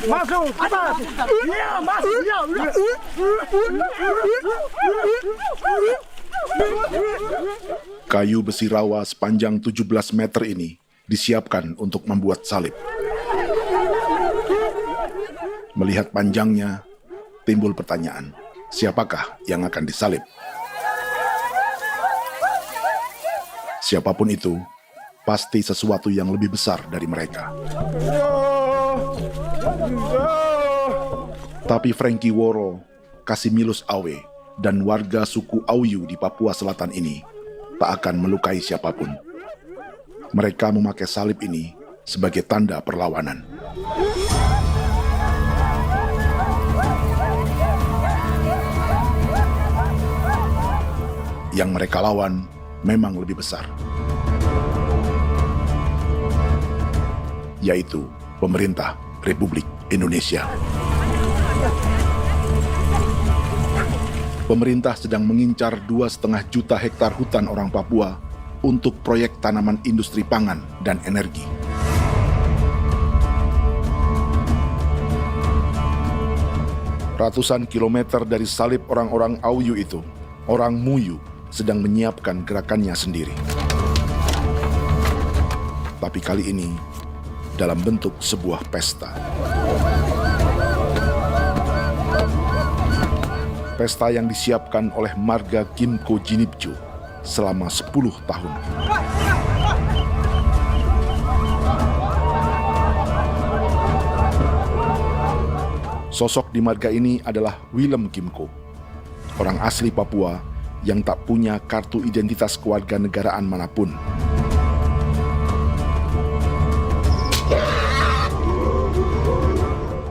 Masuk. Iya, masuk. Kayu besi rawa sepanjang 17 meter ini disiapkan untuk membuat salib. Melihat panjangnya, timbul pertanyaan, siapakah yang akan disalib? Siapapun itu, pasti sesuatu yang lebih besar dari mereka. Tapi Frankie Woro, Casimilus Awe, dan warga suku Auyu di Papua Selatan ini tak akan melukai siapapun. Mereka memakai salib ini sebagai tanda perlawanan. Yang mereka lawan memang lebih besar, yaitu pemerintah Republik Indonesia. Pemerintah sedang mengincar 2,5 juta hektar hutan orang Papua untuk proyek tanaman industri pangan dan energi. Ratusan kilometer dari salib orang-orang Auyu itu, orang Muyu sedang menyiapkan gerakannya sendiri. Tapi kali ini dalam bentuk sebuah pesta. Pesta yang disiapkan oleh marga Kimco Jinipju selama 10 tahun. Sosok di marga ini adalah Willem Kimco, orang asli Papua yang tak punya kartu identitas kewarganegaraan manapun.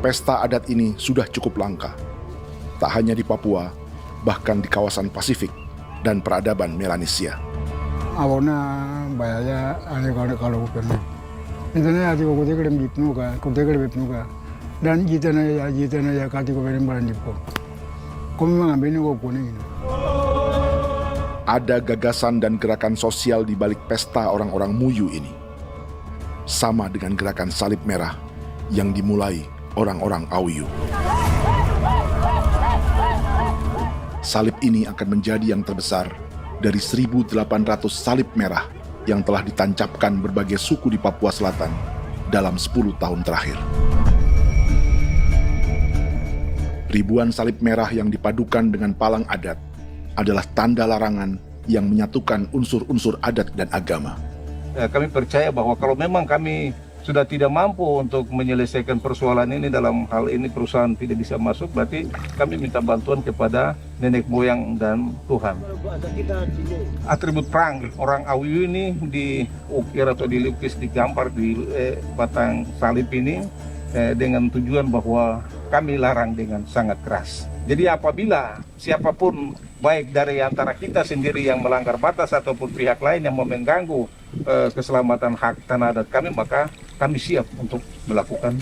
Pesta adat ini sudah cukup langka. Tak hanya di Papua, bahkan di kawasan Pasifik dan peradaban Melanesia. Awalnya bayarnya kalau bukan. Intinya hati kau tegelem bipnuka, dan jitana ya kati kau beri barang dipo. Kau memang ambil kau kuning. Ada gagasan dan gerakan sosial di balik pesta orang-orang Muyu ini. Sama dengan gerakan salib merah yang dimulai orang-orang Auyu. Salib ini akan menjadi yang terbesar dari 1.800 salib merah yang telah ditancapkan berbagai suku di Papua Selatan dalam 10 tahun terakhir. Ribuan salib merah yang dipadukan dengan palang adat adalah tanda larangan yang menyatukan unsur-unsur adat dan agama. Kami percaya bahwa kalau memang kami sudah tidak mampu untuk menyelesaikan persoalan ini, dalam hal ini perusahaan tidak bisa masuk, berarti kami minta bantuan kepada nenek moyang dan Tuhan. Atribut perang orang Auyu ini diukir atau dilukis, digambar di batang salib ini dengan tujuan bahwa kami larang dengan sangat keras. Jadi apabila siapapun, baik dari antara kita sendiri yang melanggar batas ataupun pihak lain yang mau mengganggu keselamatan hak tanah adat kami, maka kami siap untuk melakukan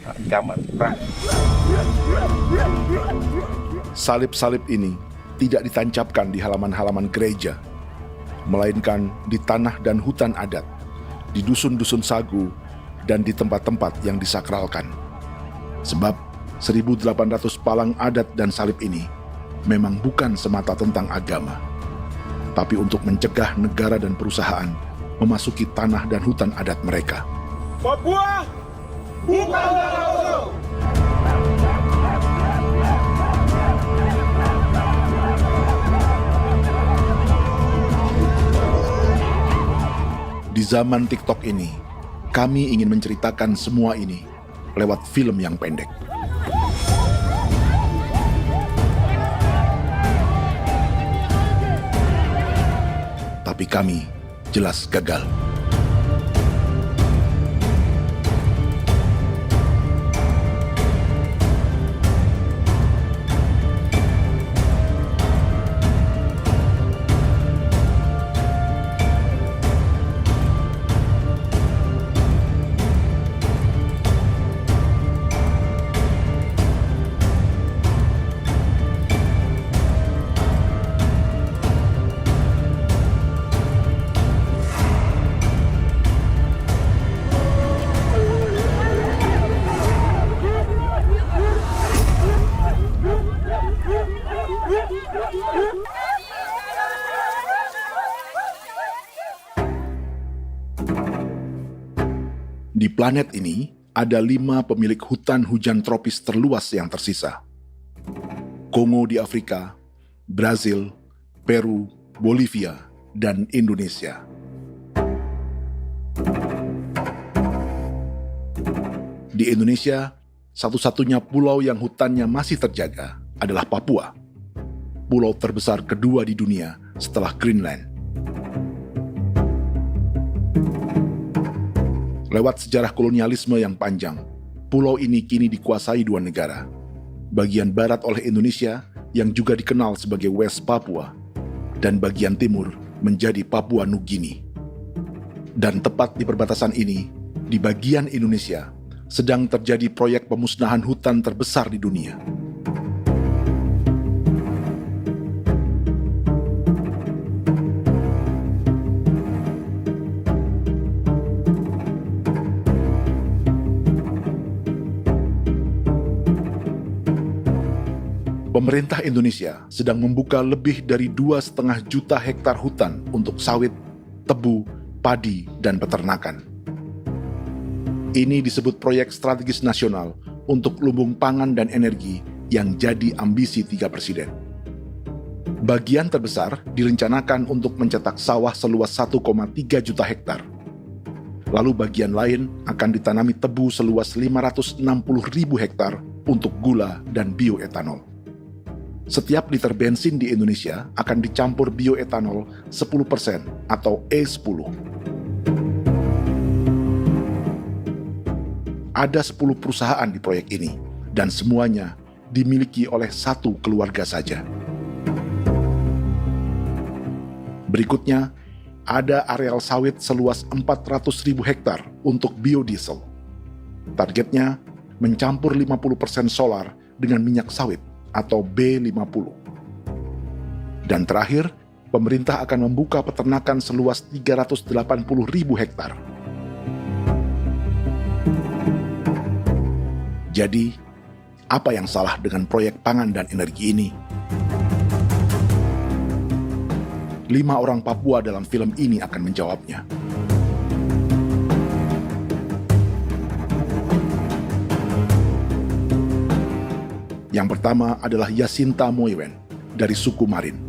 ancaman perang. Salib-salib ini tidak ditancapkan di halaman-halaman gereja, melainkan di tanah dan hutan adat, di dusun-dusun sagu, dan di tempat-tempat yang disakralkan. Sebab 1.800 palang adat dan salib ini memang bukan semata tentang agama, tapi untuk mencegah negara dan perusahaan memasuki tanah dan hutan adat mereka. Papua bukan negara kosong. Di zaman TikTok ini, kami ingin menceritakan semua ini lewat film yang pendek. Tapi kami jelas gagal. Di planet ini, ada 5 pemilik hutan hujan tropis terluas yang tersisa. Kongo di Afrika, Brazil, Peru, Bolivia, dan Indonesia. Di Indonesia, satu-satunya pulau yang hutannya masih terjaga adalah Papua, pulau terbesar kedua di dunia setelah Greenland. Lewat sejarah kolonialisme yang panjang, pulau ini kini dikuasai 2 negara. Bagian barat oleh Indonesia yang juga dikenal sebagai West Papua, dan bagian timur menjadi Papua Nugini. Dan tepat di perbatasan ini, di bagian Indonesia, sedang terjadi proyek pemusnahan hutan terbesar di dunia. Pemerintah Indonesia sedang membuka lebih dari 2,5 juta hektar hutan untuk sawit, tebu, padi, dan peternakan. Ini disebut proyek strategis nasional untuk lumbung pangan dan energi yang jadi ambisi 3 presiden. Bagian terbesar direncanakan untuk mencetak sawah seluas 1,3 juta hektar. Lalu bagian lain akan ditanami tebu seluas 560.000 hektar untuk gula dan bioetanol. Setiap liter bensin di Indonesia akan dicampur bioetanol 10% atau E10. Ada 10 perusahaan di proyek ini, dan semuanya dimiliki oleh 1 keluarga saja. Berikutnya, ada areal sawit seluas 400.000 hektar untuk biodiesel. Targetnya mencampur 50% solar dengan minyak sawit atau B50. Dan terakhir, pemerintah akan membuka peternakan seluas 380.000 hektar. Jadi, apa yang salah dengan proyek pangan dan energi ini? 5 orang Papua dalam film ini akan menjawabnya. Yang pertama adalah Yasinta Moiwen dari suku Marin.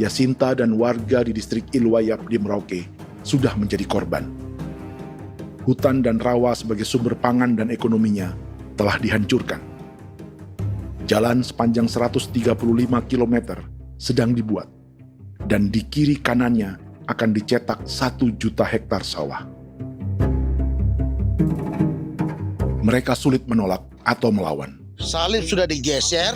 Yasinta dan warga di distrik Ilwayap di Merauke sudah menjadi korban. Hutan dan rawa sebagai sumber pangan dan ekonominya telah dihancurkan. Jalan sepanjang 135 km sedang dibuat, dan di kiri kanannya akan dicetak 1 juta hektar sawah. Mereka sulit menolak atau melawan. Salib sudah digeser,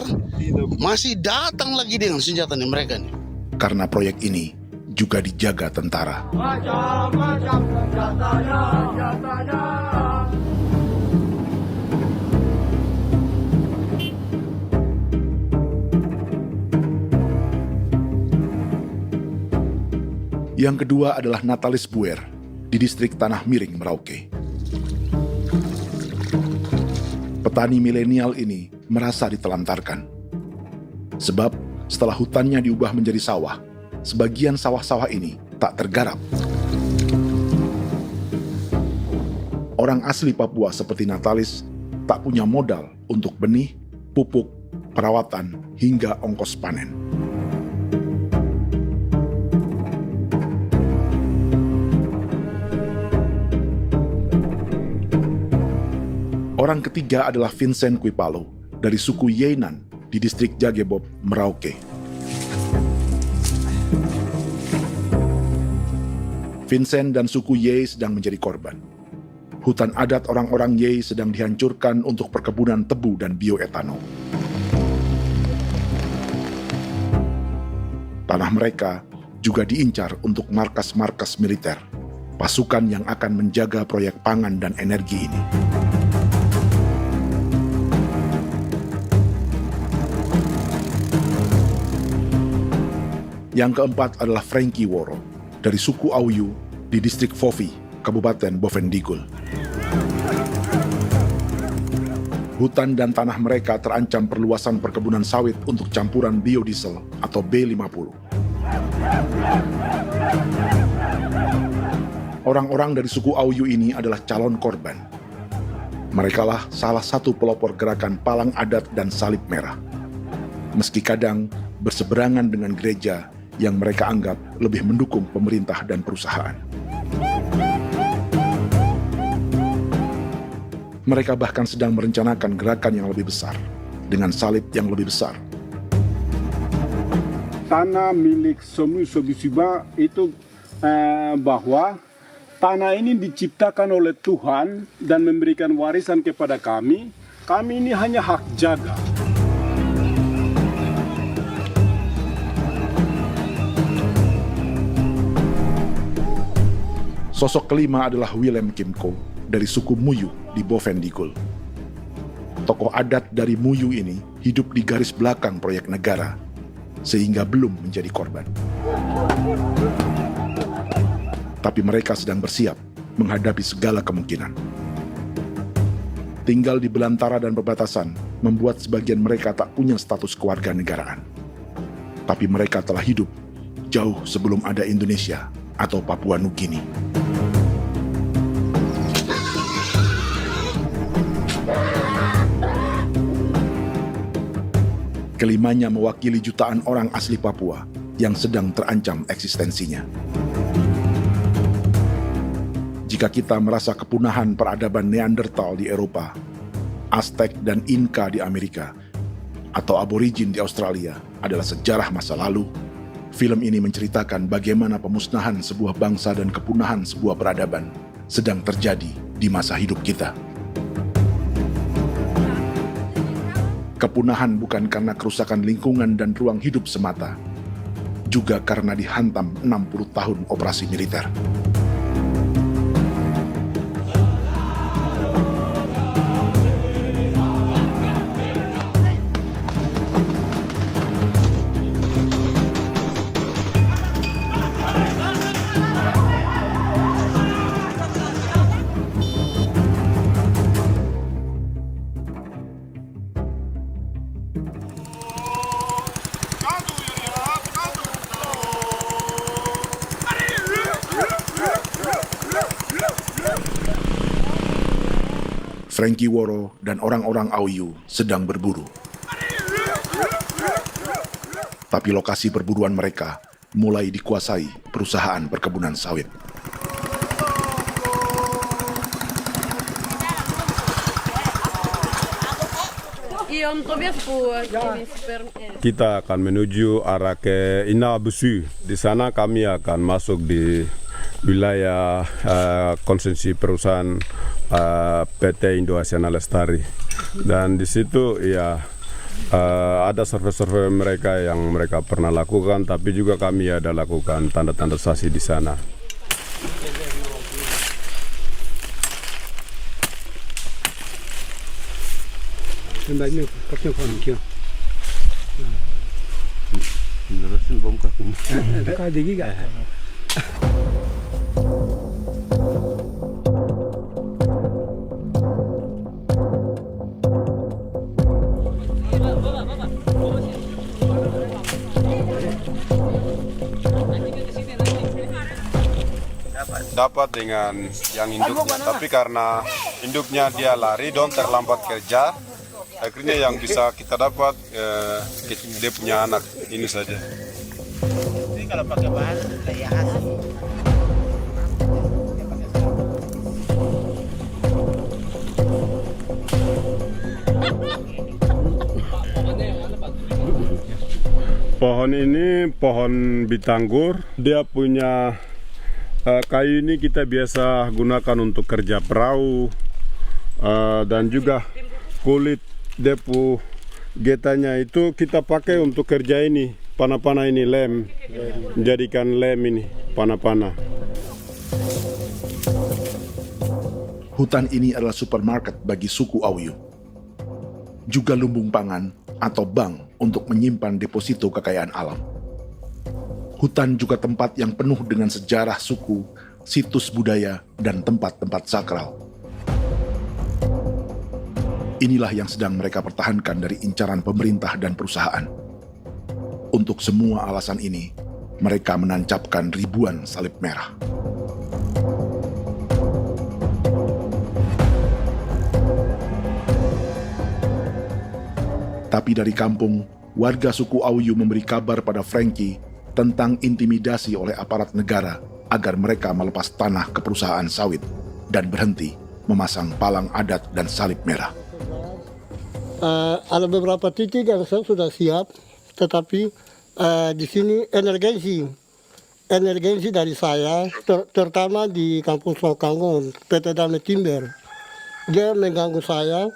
masih datang lagi dengan senjata mereka nih. Karena proyek ini juga dijaga tentara. Macam-macam senjatanya. Yang kedua adalah Natalis Buer di distrik Tanah Miring, Merauke. Petani milenial ini merasa ditelantarkan. Sebab setelah hutannya diubah menjadi sawah, sebagian sawah-sawah ini tak tergarap. Orang asli Papua seperti Natalis tak punya modal untuk benih, pupuk, perawatan, hingga ongkos panen. Orang ketiga adalah Vincent Kuipalo dari suku Yenan di distrik Jagebob, Merauke. Vincent dan suku Ye sedang menjadi korban. Hutan adat orang-orang Ye sedang dihancurkan untuk perkebunan tebu dan bioetanol. Tanah mereka juga diincar untuk markas-markas militer, pasukan yang akan menjaga proyek pangan dan energi ini. Yang keempat adalah Frankie Woro dari suku Auyu di distrik Fofi, Kabupaten Bovendigul. Hutan dan tanah mereka terancam perluasan perkebunan sawit untuk campuran biodiesel atau B50. Orang-orang dari suku Auyu ini adalah calon korban. Merekalah salah satu pelopor gerakan Palang Adat dan Salib Merah. Meski kadang berseberangan dengan gereja yang mereka anggap lebih mendukung pemerintah dan perusahaan. Mereka bahkan sedang merencanakan gerakan yang lebih besar, dengan salib yang lebih besar. Tanah milik Somu Sobisiba itu bahwa tanah ini diciptakan oleh Tuhan dan memberikan warisan kepada kami. Kami ini hanya hak jaga. Sosok kelima adalah Willem Kimco dari suku Muyu di Bovendigul. Tokoh adat dari Muyu ini hidup di garis belakang proyek negara, sehingga belum menjadi korban. Tapi mereka sedang bersiap menghadapi segala kemungkinan. Tinggal di belantara dan perbatasan membuat sebagian mereka tak punya status kewarganegaraan. Tapi mereka telah hidup jauh sebelum ada Indonesia atau Papua Nugini. Kelimanya mewakili jutaan orang asli Papua yang sedang terancam eksistensinya. Jika kita merasa kepunahan peradaban Neanderthal di Eropa, Aztec dan Inca di Amerika, atau aborigin di Australia adalah sejarah masa lalu, film ini menceritakan bagaimana pemusnahan sebuah bangsa dan kepunahan sebuah peradaban sedang terjadi di masa hidup kita. Kepunahan bukan karena kerusakan lingkungan dan ruang hidup semata, juga karena dihantam 60 tahun operasi militer. Frankie Woro dan orang-orang Auyu sedang berburu. Tapi lokasi perburuan mereka mulai dikuasai perusahaan perkebunan sawit. Kita akan menuju arah ke Inabusu. Di sana kami akan masuk di wilayah konsesi perusahaan PT Indo Asiana Lestari, dan di situ ya ada survei-survei mereka yang mereka pernah lakukan, tapi juga kami ada lakukan tanda-tanda saksi di sana. Dapat dengan yang induknya, tapi karena induknya dia lari dan terlambat kerja, akhirnya yang bisa kita dapat dia punya anak ini saja. Ini kalau pakai bahan kayak hasil. Pohon ini pohon bitanggur, dia punya kayu ini kita biasa gunakan untuk kerja perahu, dan juga kulit depu getanya itu kita pakai untuk kerja ini, panah-panah ini lem, jadikan lem ini, panah-panah. Hutan ini adalah supermarket bagi suku Auyu. Juga lumbung pangan atau bank untuk menyimpan deposito kekayaan alam. Hutan juga tempat yang penuh dengan sejarah suku, situs budaya, dan tempat-tempat sakral. Inilah yang sedang mereka pertahankan dari incaran pemerintah dan perusahaan. Untuk semua alasan ini, mereka menancapkan ribuan salib merah. Tapi dari kampung, warga suku Auyu memberi kabar pada Frankie tentang intimidasi oleh aparat negara agar mereka melepas tanah ke perusahaan sawit dan berhenti memasang palang adat dan salib merah. Ada beberapa titik yang saya sudah siap, tetapi di sini emergensi dari saya, terutama di Kampung Sokanggon, PT Damai Timber. Dia mengganggu saya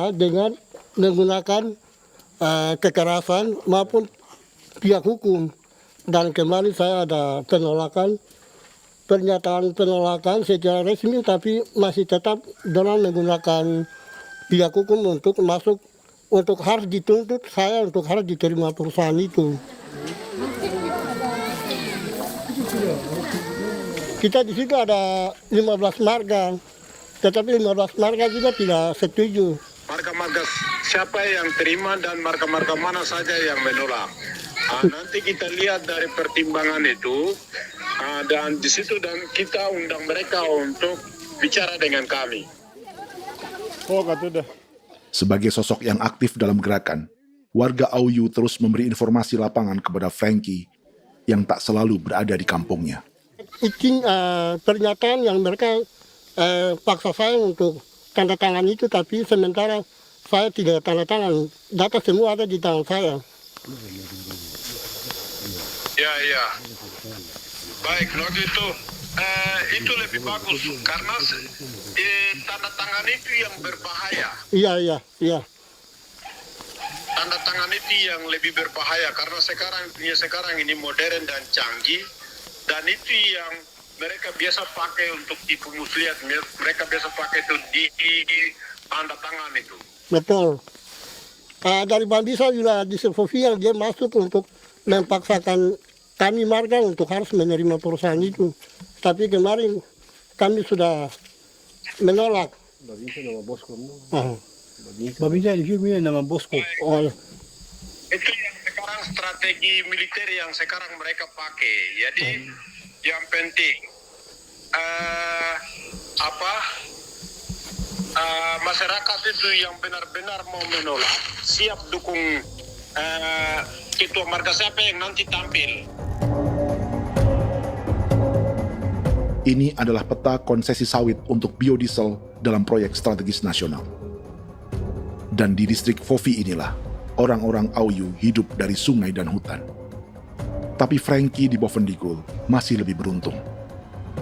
dengan menggunakan kekerasan maupun pihak hukum. Dan kemarin saya ada pernyataan penolakan secara resmi, tapi masih tetap dengan menggunakan pihak hukum untuk masuk, untuk harus dituntut saya untuk harus diterima perusahaan itu. Kita di situ ada 15 marga, tetapi 15 marga juga tidak setuju. Marga-marga siapa yang terima dan marga-marga mana saja yang menolak. Nanti kita lihat dari pertimbangan itu, dan di situ dan kita undang mereka untuk bicara dengan kami. Sebagai sosok yang aktif dalam gerakan, warga Auyu terus memberi informasi lapangan kepada Frankie yang tak selalu berada di kampungnya. Izin pernyataan yang mereka paksa saya untuk tanda tangan itu, tapi sementara saya tidak tanda tangan. Data semua ada di tangan saya. Ya. Baik, kalau gitu itu lebih bagus karena tanda tangan itu yang berbahaya. Iya. Tanda tangan itu yang lebih berbahaya karena sekarang ini modern dan canggih, dan itu yang mereka biasa pakai untuk tipu muslihat. Mereka biasa pakai itu di tanda tangan itu. Betul. Dari Bambisa juga di Sofia dia masuk untuk memaksakan kami marga untuk harus menerima perusahaan itu. Tapi kemarin kami sudah menolak. Babinsa di sini nama bosku. Itu yang sekarang strategi militer yang sekarang mereka pakai. Jadi yang penting masyarakat itu yang benar-benar mau menolak siap dukung ketua marga siapa yang nanti tampil. Ini adalah peta konsesi sawit untuk biodiesel dalam proyek strategis nasional. Dan di distrik Fofi inilah orang-orang Auyu hidup dari sungai dan hutan. Tapi Frankie di Bovendigul masih lebih beruntung.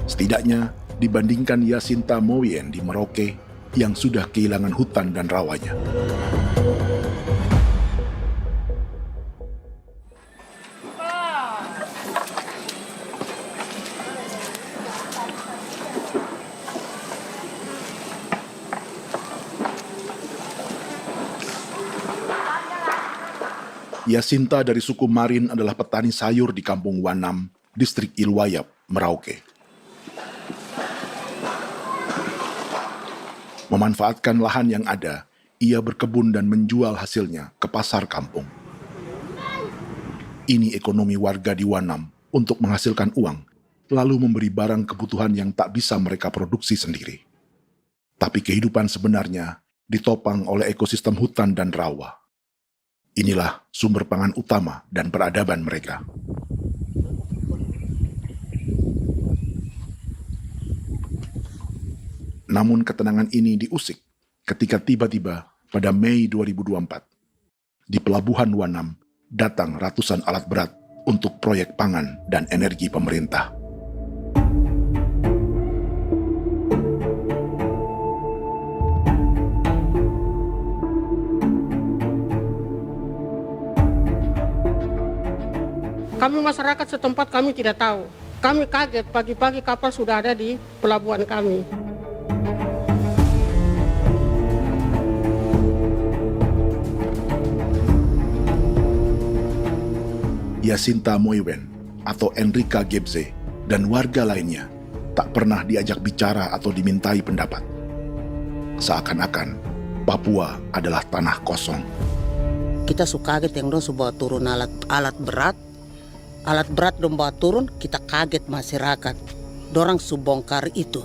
Setidaknya dibandingkan Yasinta Moyen di Merauke yang sudah kehilangan hutan dan rawanya. Yasinta dari suku Marin adalah petani sayur di Kampung Wanam, distrik Ilwayap, Merauke. Memanfaatkan lahan yang ada, ia berkebun dan menjual hasilnya ke pasar kampung. Ini ekonomi warga di Wanam untuk menghasilkan uang, lalu memberi barang kebutuhan yang tak bisa mereka produksi sendiri. Tapi kehidupan sebenarnya ditopang oleh ekosistem hutan dan rawa. Inilah sumber pangan utama dan peradaban mereka. Namun ketenangan ini diusik ketika tiba-tiba pada Mei 2024, di Pelabuhan Wanam datang ratusan alat berat untuk proyek pangan dan energi pemerintah. Kami masyarakat setempat kami tidak tahu. Kami kaget pagi-pagi kapal sudah ada di pelabuhan kami. Yasinta Moiwen atau Enrika Gebze dan warga lainnya tak pernah diajak bicara atau dimintai pendapat. Seakan-akan Papua adalah tanah kosong. Kita suka kaget yang dong bawa turun alat berat dong bawa turun, kita kaget masyarakat. Dorang subongkar itu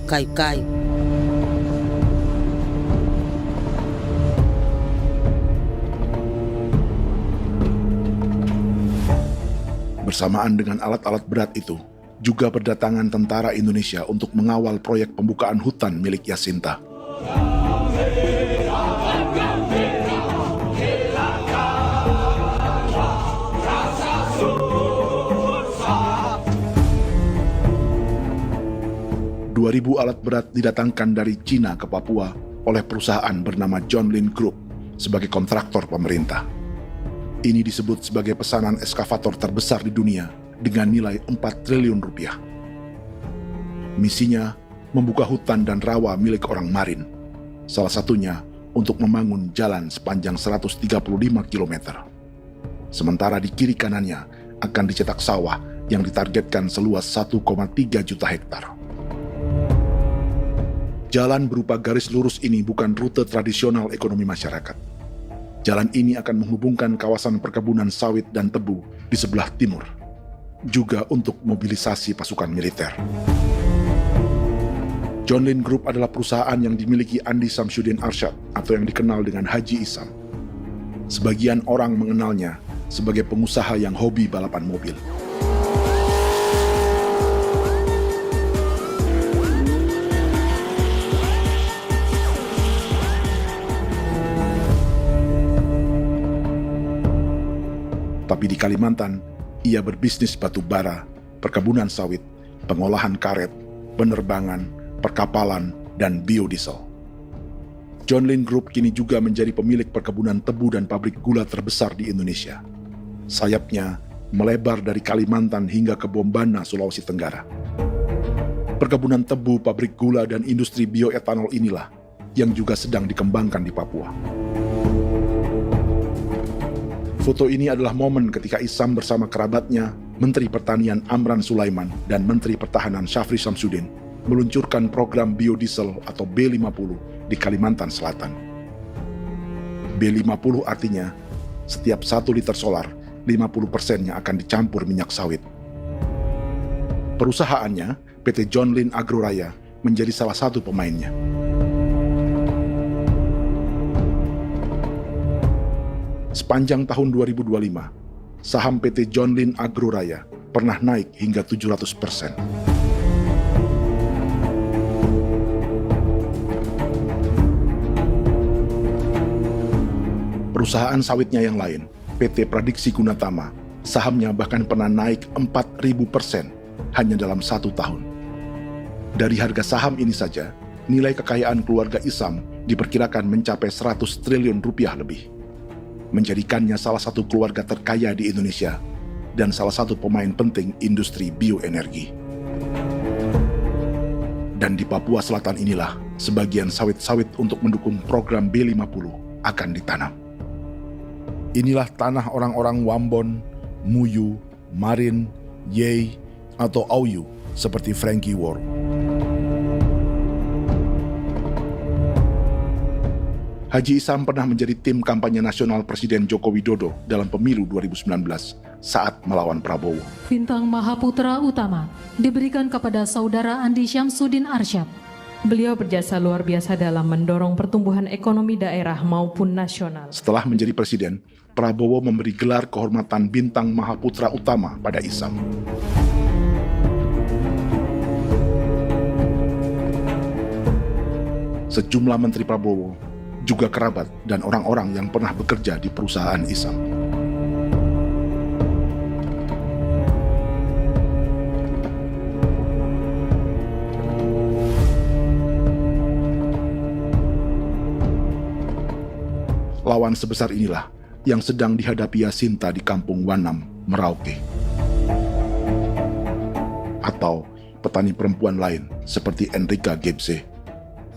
kayu-kayu. Bersamaan dengan alat-alat berat itu, juga berdatangan tentara Indonesia untuk mengawal proyek pembukaan hutan milik Jacinta. Ribu alat berat didatangkan dari Cina ke Papua oleh perusahaan bernama John Lin Group sebagai kontraktor pemerintah. Ini disebut sebagai pesanan eskavator terbesar di dunia dengan nilai 4 triliun rupiah. Misinya membuka hutan dan rawa milik orang Marin, salah satunya untuk membangun jalan sepanjang 135 km. Sementara di kiri kanannya akan dicetak sawah yang ditargetkan seluas 1,3 juta hektar. Jalan berupa garis lurus ini bukan rute tradisional ekonomi masyarakat. Jalan ini akan menghubungkan kawasan perkebunan sawit dan tebu di sebelah timur, juga untuk mobilisasi pasukan militer. John Lin Group adalah perusahaan yang dimiliki Andi Samsudin Arsyad atau yang dikenal dengan Haji Isam. Sebagian orang mengenalnya sebagai pengusaha yang hobi balapan mobil. Tapi di Kalimantan, ia berbisnis batu bara, perkebunan sawit, pengolahan karet, penerbangan, perkapalan, dan biodiesel. John Lin Group kini juga menjadi pemilik perkebunan tebu dan pabrik gula terbesar di Indonesia. Sayapnya melebar dari Kalimantan hingga ke Bombana, Sulawesi Tenggara. Perkebunan tebu, pabrik gula, dan industri bioetanol inilah yang juga sedang dikembangkan di Papua. Foto ini adalah momen ketika Isam bersama kerabatnya, Menteri Pertanian Amran Sulaiman dan Menteri Pertahanan Syafri Samsudin meluncurkan program biodiesel atau B50 di Kalimantan Selatan. B50 artinya setiap 1 liter solar, 50%-nya akan dicampur minyak sawit. Perusahaannya, PT John Lin Agroraya, menjadi salah satu pemainnya. Sepanjang tahun 2025, saham PT John Lin Agroraya pernah naik hingga 700%. Perusahaan sawitnya yang lain, PT Pradiksi Gunatama, sahamnya bahkan pernah naik 4.000% hanya dalam 1 tahun. Dari harga saham ini saja, nilai kekayaan keluarga Isam diperkirakan mencapai 100 triliun rupiah lebih, menjadikannya salah satu keluarga terkaya di Indonesia dan salah satu pemain penting industri bioenergi. Dan di Papua Selatan inilah sebagian sawit-sawit untuk mendukung program B50 akan ditanam. Inilah tanah orang-orang Wambon, Muyu, Marin, Yei, atau Auyu seperti Frankie Wor. Haji Isam pernah menjadi tim kampanye nasional Presiden Joko Widodo dalam pemilu 2019 saat melawan Prabowo. Bintang Mahaputra Utama diberikan kepada Saudara Andi Syamsuddin Arsyad. Beliau berjasa luar biasa dalam mendorong pertumbuhan ekonomi daerah maupun nasional. Setelah menjadi presiden, Prabowo memberi gelar kehormatan Bintang Mahaputra Utama pada Isam. Sejumlah menteri Prabowo, juga kerabat dan orang-orang yang pernah bekerja di perusahaan Isam. Lawan sebesar inilah yang sedang dihadapi Jacinta di kampung Wanam, Merauke. Atau petani perempuan lain seperti Enrika Gebze.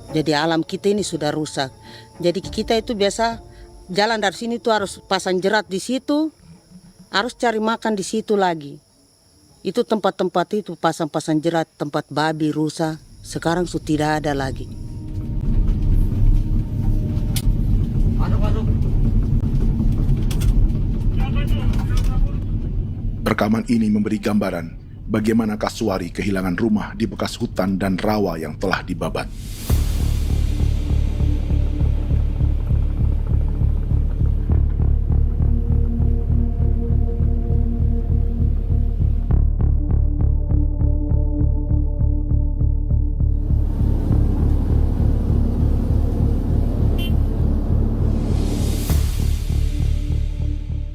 Jadi alam kita ini sudah rusak. Jadi kita itu biasa jalan dari sini tuh harus pasang jerat di situ, harus cari makan di situ lagi. Itu tempat-tempat itu pasang-pasang jerat, tempat babi, rusa, sekarang sudah tidak ada lagi. Rekaman ini memberi gambaran bagaimana Kasuari kehilangan rumah di bekas hutan dan rawa yang telah dibabat.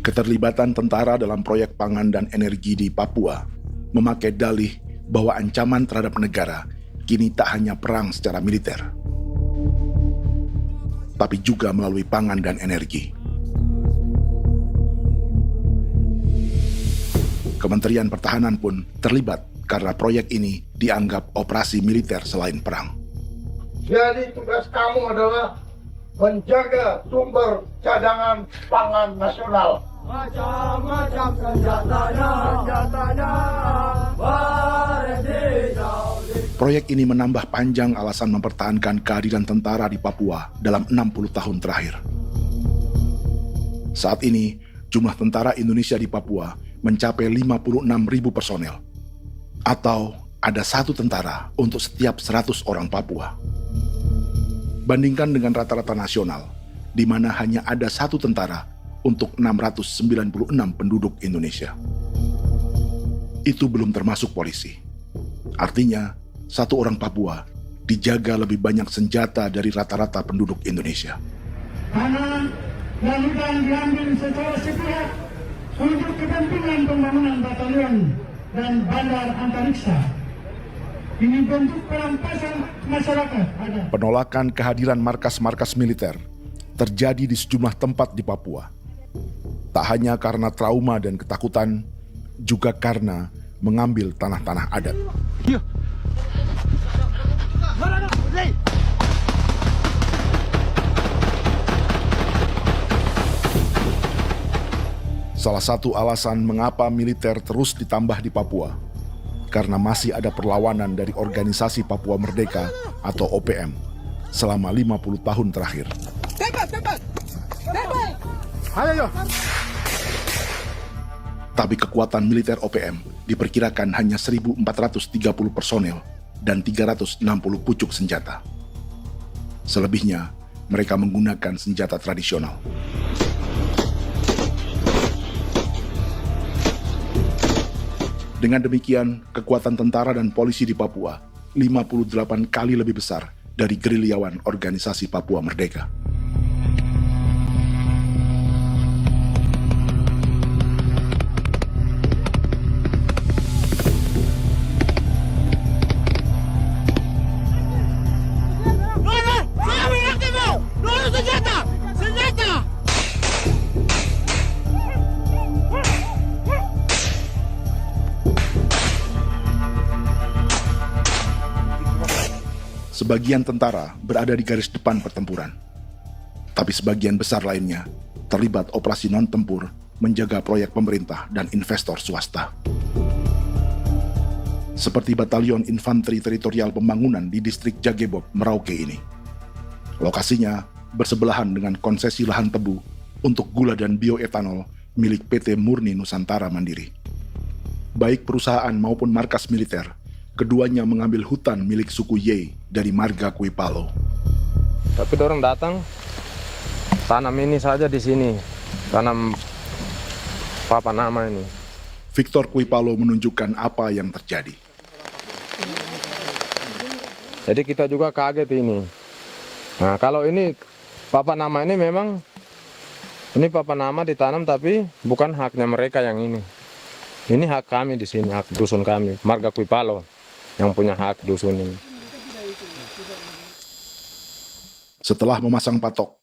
Keterlibatan tentara dalam proyek pangan dan energi di Papua memakai dalih bahwa ancaman terhadap negara kini tak hanya perang secara militer, tapi juga melalui pangan dan energi. Kementerian Pertahanan pun terlibat karena proyek ini dianggap operasi militer selain perang. Jadi tugas kamu adalah menjaga sumber cadangan pangan nasional. Macam-macam senjatanya, Proyek ini menambah panjang alasan mempertahankan kehadiran tentara di Papua dalam 60 tahun terakhir. Saat ini, jumlah tentara Indonesia di Papua mencapai 56.000 personel, atau ada 1 tentara untuk setiap 100 orang Papua. Bandingkan dengan rata-rata nasional, di mana hanya ada 1 tentara untuk 696 penduduk Indonesia. Itu belum termasuk polisi. Artinya, 1 orang Papua dijaga lebih banyak senjata dari rata-rata penduduk Indonesia. Tanah dan hutan diambil secara sepihak untuk kepentingan pembangunan batalion dan bandar antariksa. Ini bentuk perampasan masyarakat. Penolakan kehadiran markas-markas militer terjadi di sejumlah tempat di Papua. Tak hanya karena trauma dan ketakutan, juga karena mengambil tanah-tanah adat. Salah satu alasan mengapa militer terus ditambah di Papua, karena masih ada perlawanan dari Organisasi Papua Merdeka atau OPM selama 50 tahun terakhir. Tapi kekuatan militer OPM diperkirakan hanya 1.430 personel dan 360 pucuk senjata. Selebihnya, mereka menggunakan senjata tradisional. Dengan demikian, kekuatan tentara dan polisi di Papua 58 kali lebih besar dari gerilyawan Organisasi Papua Merdeka. Sebagian tentara berada di garis depan pertempuran, tapi sebagian besar lainnya terlibat operasi non-tempur menjaga proyek pemerintah dan investor swasta. Seperti Batalion Infanteri Teritorial Pembangunan di distrik Jagebob, Merauke ini. Lokasinya bersebelahan dengan konsesi lahan tebu untuk gula dan bioetanol milik PT Murni Nusantara Mandiri. Baik perusahaan maupun markas militer, keduanya mengambil hutan milik suku Ye dari marga Kuipalo. Tapi orang datang tanam ini saja di sini, tanam papan nama ini. Victor Kuipalo menunjukkan apa yang terjadi. Jadi kita juga kaget ini. Nah, kalau ini papan nama ini memang ini papan nama ditanam tapi bukan haknya mereka yang ini. Ini hak kami di sini, hak dusun kami, marga Kuipalo yang punya hak dusun ini. Setelah memasang patok,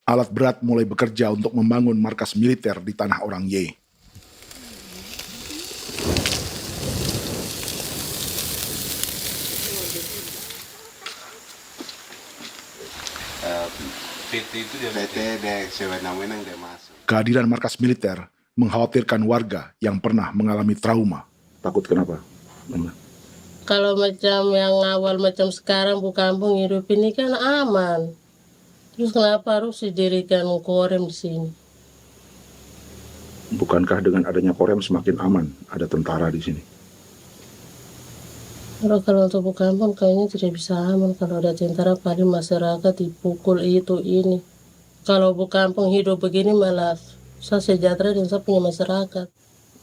alat berat mulai bekerja untuk membangun markas militer di tanah orang Ye. Kehadiran markas militer mengkhawatirkan warga yang pernah mengalami trauma. Takut kenapa? Kalau macam yang awal macam sekarang bu kampung hidup ini kan aman. Terus kenapa harus didirikan korem di sini? Bukankah dengan adanya Korem semakin aman ada tentara di sini? Kalau untuk kampung kayaknya tidak bisa aman kalau ada tentara, paling masyarakat dipukul itu ini. Kalau kampung hidup begini malah saya sejahtera dan saya punya masyarakat.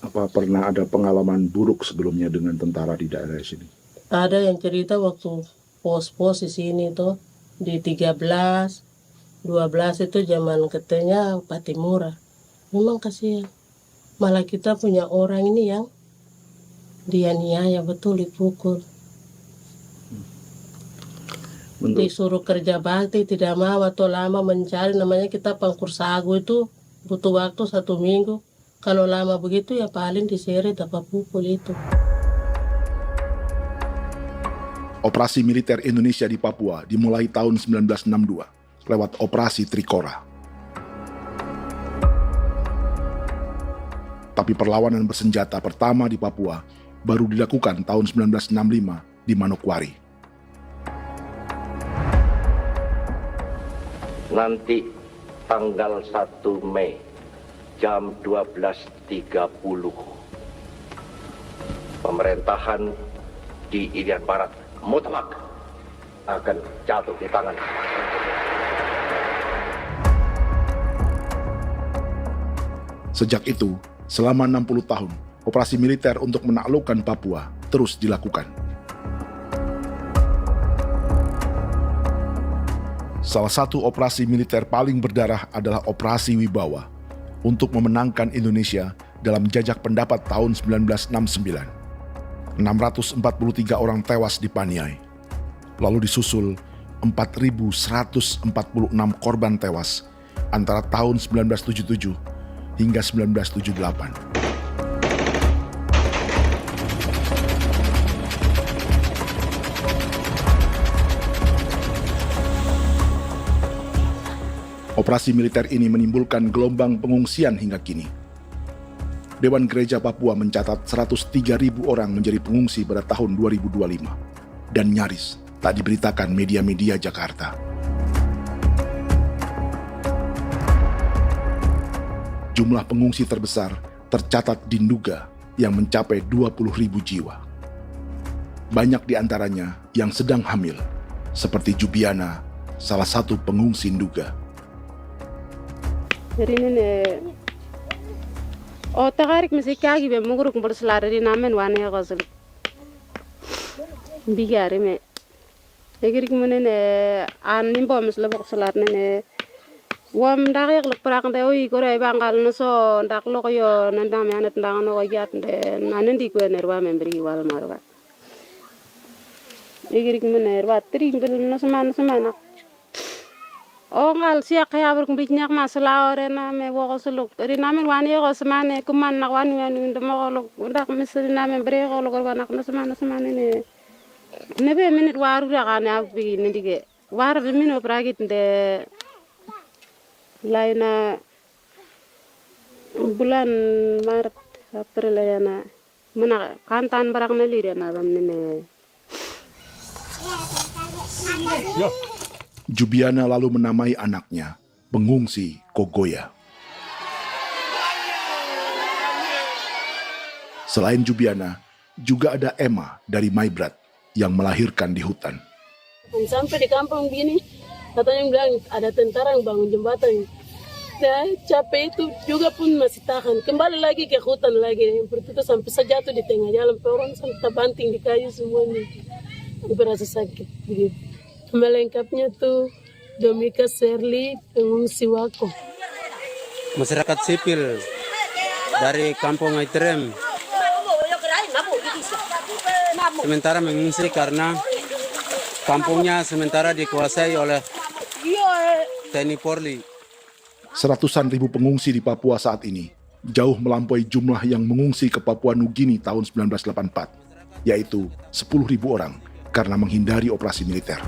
Apa pernah ada pengalaman buruk sebelumnya dengan tentara di daerah sini? Ada yang cerita waktu pos-pos di sini tuh di 13, 12 itu zaman katanya Patimura. Memang kasihan. Malah kita punya orang ini yang dianiaya betul, dipukul. Disuruh kerja bakti tidak mau atau lama mencari, namanya kita pangkur sagu itu butuh waktu 1 minggu. Kalau lama begitu ya paling diseret apa pukul itu. Operasi militer Indonesia di Papua dimulai tahun 1962 lewat Operasi Trikora. Tapi perlawanan bersenjata pertama di Papua baru dilakukan tahun 1965 di Manokwari. Nanti tanggal 1 Mei jam 12.30 pemerintahan di Irian Barat mutlak akan jatuh di tangan. Sejak itu, selama 60 tahun, operasi militer untuk menaklukkan Papua terus dilakukan. Salah satu operasi militer paling berdarah adalah Operasi Wibawa untuk memenangkan Indonesia dalam jajak pendapat tahun 1969. 643 orang tewas di Paniai. Lalu disusul 4.146 korban tewas antara tahun 1977 hingga 1978. Operasi militer ini menimbulkan gelombang pengungsian hingga kini. Dewan Gereja Papua mencatat 103.000 orang menjadi pengungsi pada tahun 2025 dan nyaris tak diberitakan media-media Jakarta. Jumlah pengungsi terbesar tercatat di Nduga yang mencapai 20.000 jiwa. Banyak di antaranya yang sedang hamil, seperti Jubiana, salah satu pengungsi Nduga. Takarik masih kaki be muguruk berselari namen wane gosel bigari me egirik munene an nimbo mesle berselar nene wam darik lek prak de oi gore bangal no so ndak lo yo nandang me anet ndang no yat de nanen di ko nerwa membri wal marwa egirik munene wa tri bel no semana ngal siak kaya berkumpulnya masalah orang me wakosuluk rina men wani ko semane kuman nak wani ndemo ko ndak misrina men bre ko ko nak semane ne be minute waru ra kana bi ndige war be mino pragit de laina bulan Maret April yana mana kantan barang na lire na bamne. Jubiana lalu menamai anaknya pengungsi Kogoya. Selain Jubiana, juga ada Emma dari Maibrat yang melahirkan di hutan. Sampai di kampung begini, katanya bilang ada tentara yang bangun jembatan. Nah, capek itu juga pun masih tahan. Kembali lagi ke hutan lagi. Seperti itu sampai sejatuh di tengah jalan. Orang sampai terbanting di kayu semuanya. Berasa sakit begitu. Melengkapnya tuh Domika Serli, pengungsi Wako. Masyarakat sipil dari Kampung Aitrem sementara mengungsi karena kampungnya sementara dikuasai oleh TNI Polri. Seratusan ribu pengungsi di Papua saat ini jauh melampaui jumlah yang mengungsi ke Papua Nugini tahun 1984, yaitu 10.000 orang karena menghindari operasi militer.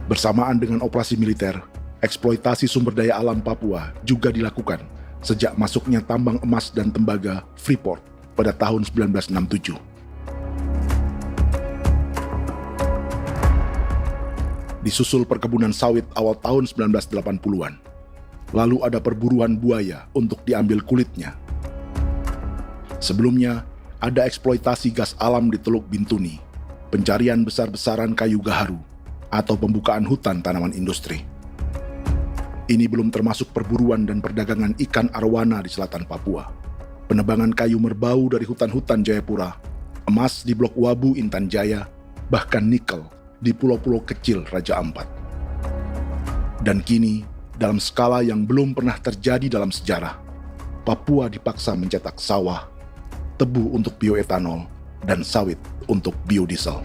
Bersamaan dengan operasi militer, eksploitasi sumber daya alam Papua juga dilakukan sejak masuknya tambang emas dan tembaga Freeport pada tahun 1967. Disusul perkebunan sawit awal tahun 1980-an. Lalu ada perburuan buaya untuk diambil kulitnya. Sebelumnya, ada eksploitasi gas alam di Teluk Bintuni, pencarian besar-besaran kayu gaharu, atau pembukaan hutan tanaman industri. Ini belum termasuk perburuan dan perdagangan ikan arwana di selatan Papua, penebangan kayu merbau dari hutan-hutan Jayapura, emas di Blok Wabu Intan Jaya, bahkan nikel di pulau-pulau kecil Raja Ampat. Dan kini, dalam skala yang belum pernah terjadi dalam sejarah, Papua dipaksa mencetak sawah, tebu untuk bioetanol, dan sawit untuk biodiesel.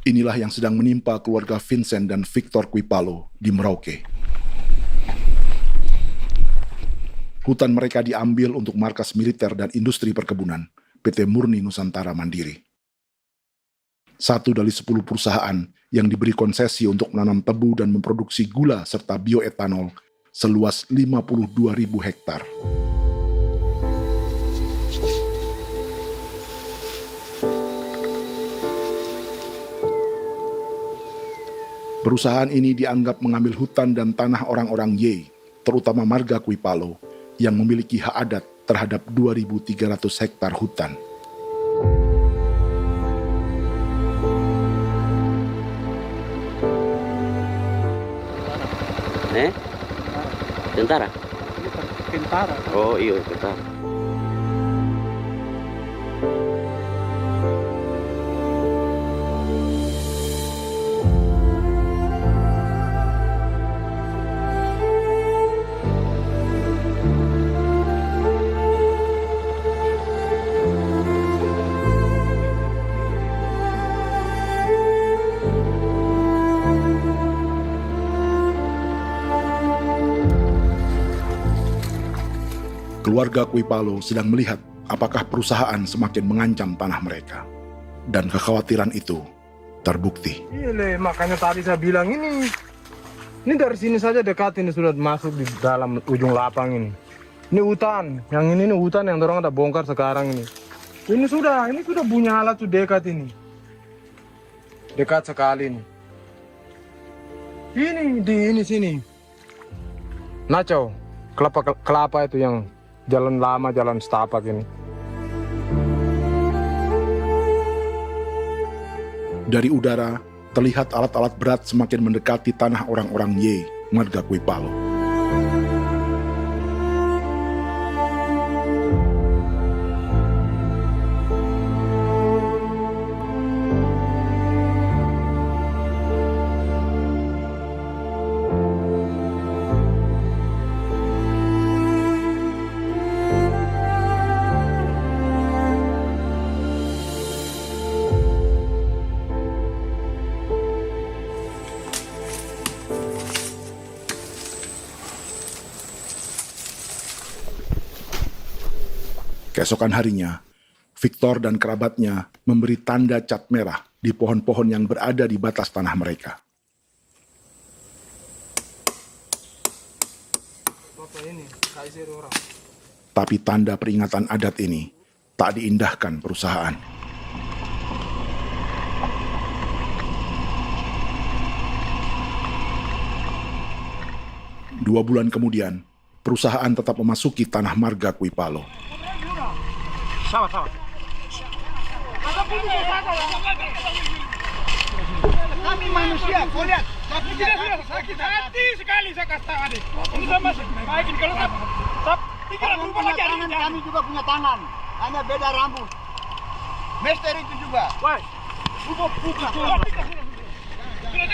Inilah yang sedang menimpa keluarga Vincent dan Victor Quipalo di Merauke. Hutan mereka diambil untuk markas militer dan industri perkebunan, PT Murni Nusantara Mandiri. 1 dari 10 perusahaan yang diberi konsesi untuk menanam tebu dan memproduksi gula serta bioetanol seluas 52.000 hektar. Perusahaan ini dianggap mengambil hutan dan tanah orang-orang Ye, terutama marga Quipalo, yang memiliki hak adat terhadap 2.300 hektar hutan. Tentara? Tentara. Oh iya, tentara. Keluarga Quipalo sedang melihat apakah perusahaan semakin mengancam tanah mereka. Dan kekhawatiran itu terbukti. Iya, makanya tadi saya bilang ini dari sini saja dekat, ini sudah masuk di dalam ujung lapang ini. Ini hutan, yang ini hutan yang dorong ada bongkar sekarang ini. Ini sudah punya alat tuh dekat ini. Dekat sekali ini. Ini sini. Nacau, kelapa itu yang jalan lama, jalan setapak ini. Dari udara, terlihat alat-alat berat semakin mendekati tanah orang-orang Ye, marga Quipalo. Keesokan harinya, Victor dan kerabatnya memberi tanda cat merah di pohon-pohon yang berada di batas tanah mereka. Tapi tanda peringatan adat ini tak diindahkan perusahaan. Dua bulan kemudian, perusahaan tetap memasuki tanah marga Quipalo. Sama-sama. Kami manusia, kau lihat. Sakit hati sekali saya kasih tahu adik. Ini sama baik kalau pikiran berubah lagi hari ini. Kami juga punya tangan, hanya beda rambut. Mister itu juga. Woi, buka. Tidak.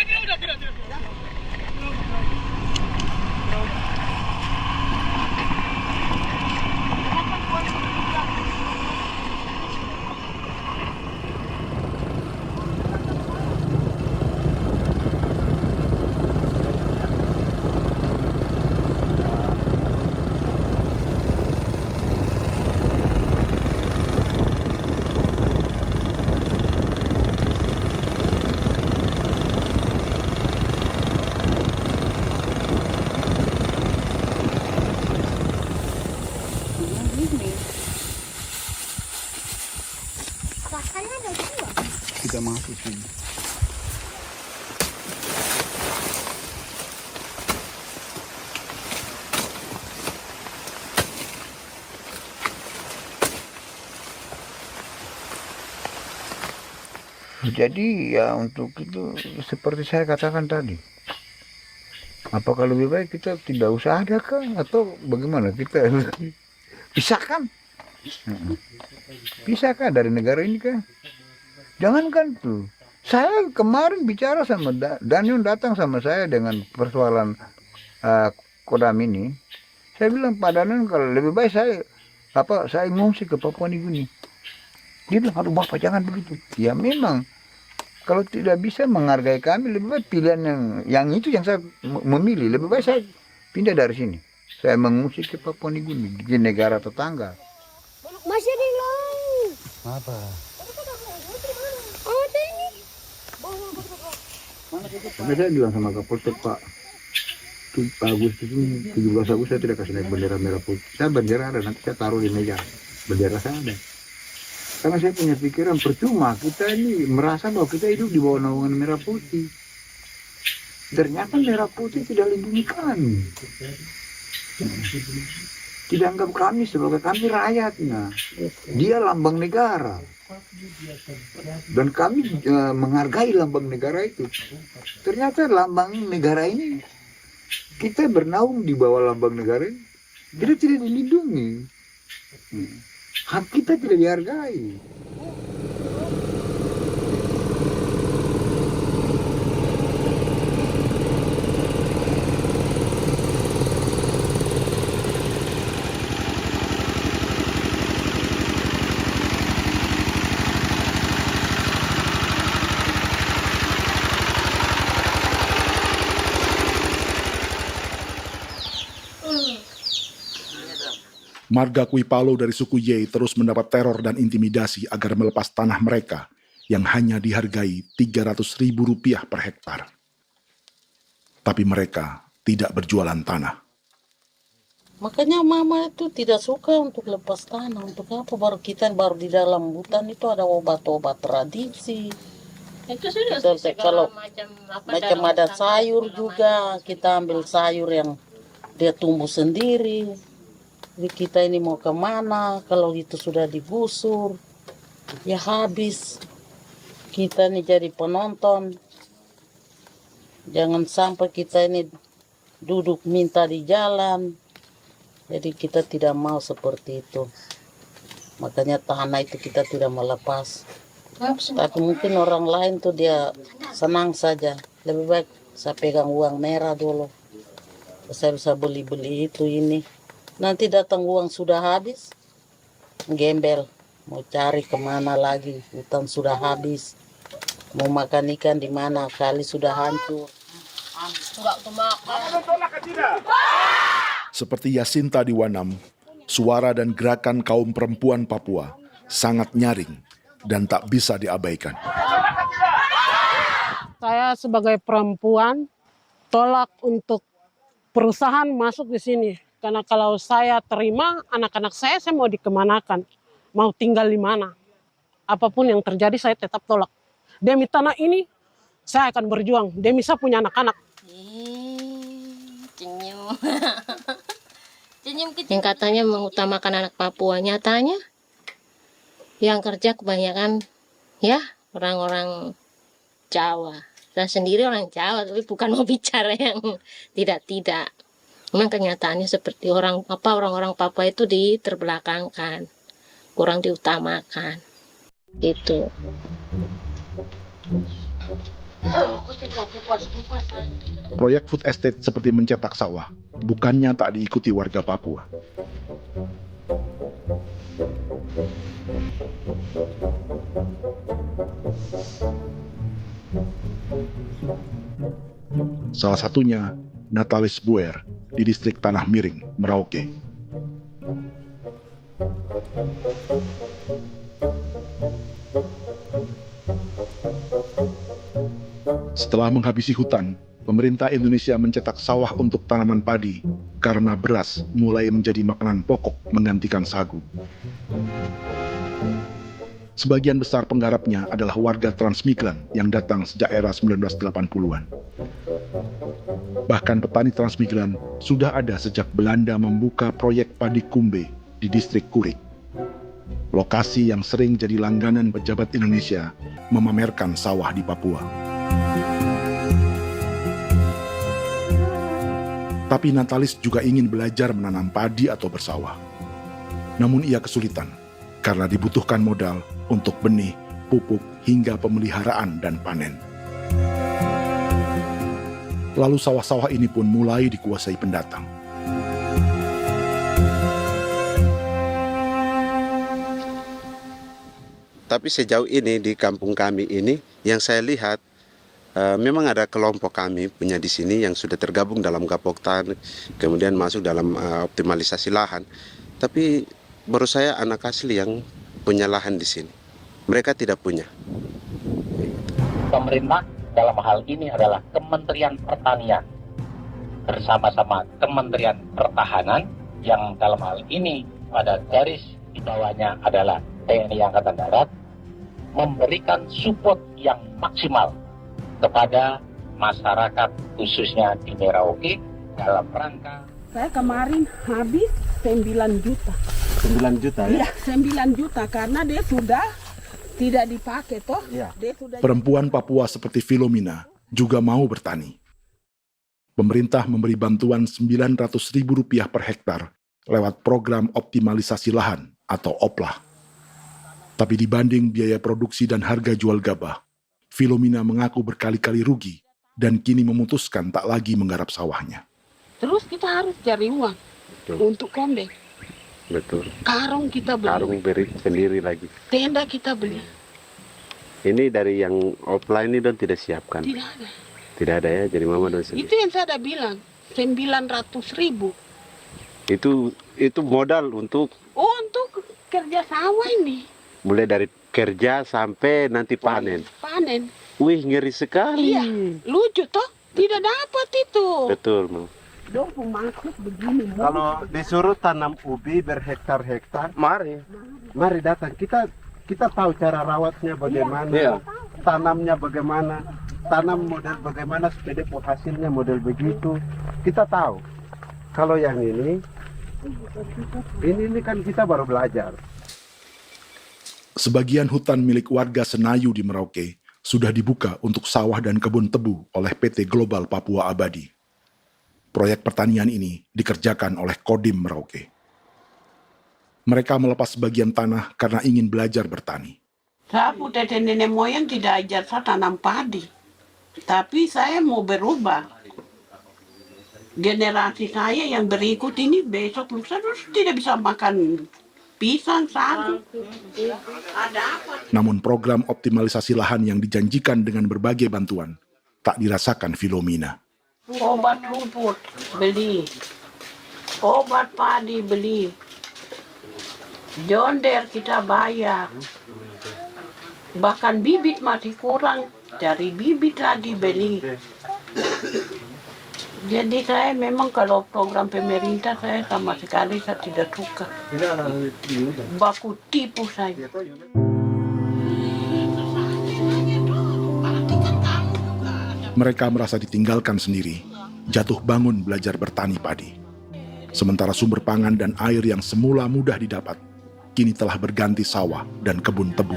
Jadi ya untuk itu seperti saya katakan tadi, apakah lebih baik kita tidak usah ada kah atau bagaimana, kita pisahkan, pisahkan dari negara ini kah? Jangankan tuh, saya kemarin bicara sama Daniel, datang sama saya dengan persoalan Kodam ini. Saya bilang, Pak Daniel, kalau lebih baik saya ngungsi ke Papua Nugini. Dia bilang, aduh Bapak jangan begitu. Ya memang, kalau tidak bisa menghargai kami, lebih baik pilihan yang itu yang saya memilih. Lebih baik saya pindah dari sini. Saya mengungsi ke Papua Nugini, di negara tetangga. Masih di long. Apa? Karena saya bilang sama Kapolsek, Pak Agustus ini 17 Agustus saya tidak kasih naik bendera merah putih. Saya bendera ada, nanti saya taruh di meja. Bendera saya ada. Karena saya punya pikiran percuma kita ini merasa bahwa kita hidup di bawah naungan merah putih. Ternyata merah putih tidak lindungi kami. Tidak anggap kami sebagai kami rakyatnya. Dia lambang negara. Dan kami menghargai lambang negara itu. Ternyata lambang negara ini, kita bernaung di bawah lambang negara ini, kita tidak dilindungi. Hak kita tidak dihargai. Marga Kuipalo dari suku Ye terus mendapat teror dan intimidasi agar melepas tanah mereka yang hanya dihargai Rp300.000 per hektar. Tapi mereka tidak berjualan tanah. Makanya mama itu tidak suka untuk lepas tanah. Untuk apa? Baru di dalam hutan itu ada obat-obat tradisi. Itu sudah Kalau macam ada sayur juga, kita ambil sayur yang dia tumbuh sendiri. Jadi kita ini mau kemana, kalau itu sudah digusur, ya habis. Kita ini jadi penonton. Jangan sampai kita ini duduk minta di jalan. Jadi kita tidak mau seperti itu. Makanya tanah itu kita tidak melepas. Tapi mungkin orang lain tuh dia senang saja. Lebih baik saya pegang uang merah dulu. Saya bisa beli-beli itu ini. Nanti datang uang sudah habis, gembel, mau cari kemana lagi, hutan sudah habis, mau makan ikan di mana, kali sudah hancur. Enggak kemakan. Seperti Yasinta di Wanam, suara dan gerakan kaum perempuan Papua sangat nyaring dan tak bisa diabaikan. Saya sebagai perempuan tolak untuk perusahaan masuk di sini. Karena kalau saya terima anak-anak saya mau dikemanakan, mau tinggal di mana. Apapun yang terjadi saya tetap tolak. Demi tanah ini saya akan berjuang, demi saya punya anak-anak. Yang katanya mengutamakan anak Papua, nyatanya yang kerja kebanyakan ya orang-orang Jawa. Saya sendiri orang Jawa, tapi bukan mau bicara yang tidak-tidak. Memang kenyataannya seperti orang-orang Papua itu diterbelakangkan, kurang diutamakan. Itu. Proyek food estate seperti mencetak sawah, bukannya tak diikuti warga Papua. Salah satunya Natalis Buer di distrik Tanah Miring, Merauke. Setelah menghabisi hutan, pemerintah Indonesia mencetak sawah untuk tanaman padi karena beras mulai menjadi makanan pokok menggantikan sagu. Sebagian besar penggarapnya adalah warga transmigran yang datang sejak era 1980-an. Bahkan petani transmigran sudah ada sejak Belanda membuka proyek padi kumbe di distrik Kurik. lokasi yang sering jadi langganan pejabat Indonesia memamerkan sawah di Papua. Tapi Natalis juga ingin belajar menanam padi atau bersawah. Namun ia kesulitan karena dibutuhkan modal untuk benih, pupuk, hingga pemeliharaan dan panen. Lalu sawah-sawah ini pun mulai dikuasai pendatang. Tapi sejauh ini di kampung kami ini yang saya lihat memang ada kelompok kami punya di sini yang sudah tergabung dalam Gapoktan, kemudian masuk dalam optimalisasi lahan. Tapi baru saya anak asli yang punya lahan di sini. Mereka tidak punya. Pemerintah dalam hal ini adalah Kementerian Pertanian bersama-sama Kementerian Pertahanan yang dalam hal ini pada garis di bawahnya adalah TNI Angkatan Darat, memberikan support yang maksimal kepada masyarakat khususnya di Merauke dalam rangka. Saya kemarin habis 9 juta. 9 juta ya? Iya, 9 juta karena dia sudah tidak dipakai toh. Ya. Dia sudah... Perempuan Papua seperti Filomena juga mau bertani. Pemerintah memberi bantuan Rp900.000 per hektar lewat program optimalisasi lahan atau OPLAH. Tapi dibanding biaya produksi dan harga jual gabah, Filomena mengaku berkali-kali rugi dan kini memutuskan tak lagi menggarap sawahnya. Terus kita harus cari uang untuk kondek. Betul. Karung kita beli. Karung beri sendiri lagi. Tenda kita beli. Ini dari yang offline ini don tidak siapkan. Tidak ada. Tidak ada ya, jadi mama don sendiri. Itu yang saya bilang, 900.000. Itu modal untuk kerja sawah ini. Mulai dari kerja sampai nanti panen. Panen. Wih, ngeri sekali. Iya, lucu toh? Tidak dapat itu. Betul, Mam. Dong maksud begini. Kalau disuruh tanam ubi berhektar-hektar, mari datang. Kita tahu cara rawatnya bagaimana, iya. Tanamnya bagaimana, tanam model bagaimana supaya hasilnya model begitu. Kita tahu. Kalau yang ini kan kita baru belajar. Sebagian hutan milik warga Senayu di Merauke sudah dibuka untuk sawah dan kebun tebu oleh PT Global Papua Abadi. Proyek pertanian ini dikerjakan oleh Kodim Merauke. Mereka melepas sebagian tanah karena ingin belajar bertani. Saya punya nenek moyang tidak ajar saya tanam padi. Tapi saya mau berubah. Generasi saya yang berikut ini besok lusa tidak bisa makan pisang, sagu. Ada apa? Namun program optimalisasi lahan yang dijanjikan dengan berbagai bantuan tak dirasakan Filomena. Obat rumput beli, obat padi beli, jonder kita bayar, bahkan bibit masih kurang, cari bibit lagi beli. Jadi saya memang kalau program pemerintah saya sama sekali saya tidak suka. Baku tipu saya. Mereka merasa ditinggalkan sendiri, jatuh bangun belajar bertani padi. Sementara sumber pangan dan air yang semula mudah didapat, kini telah berganti sawah dan kebun tebu.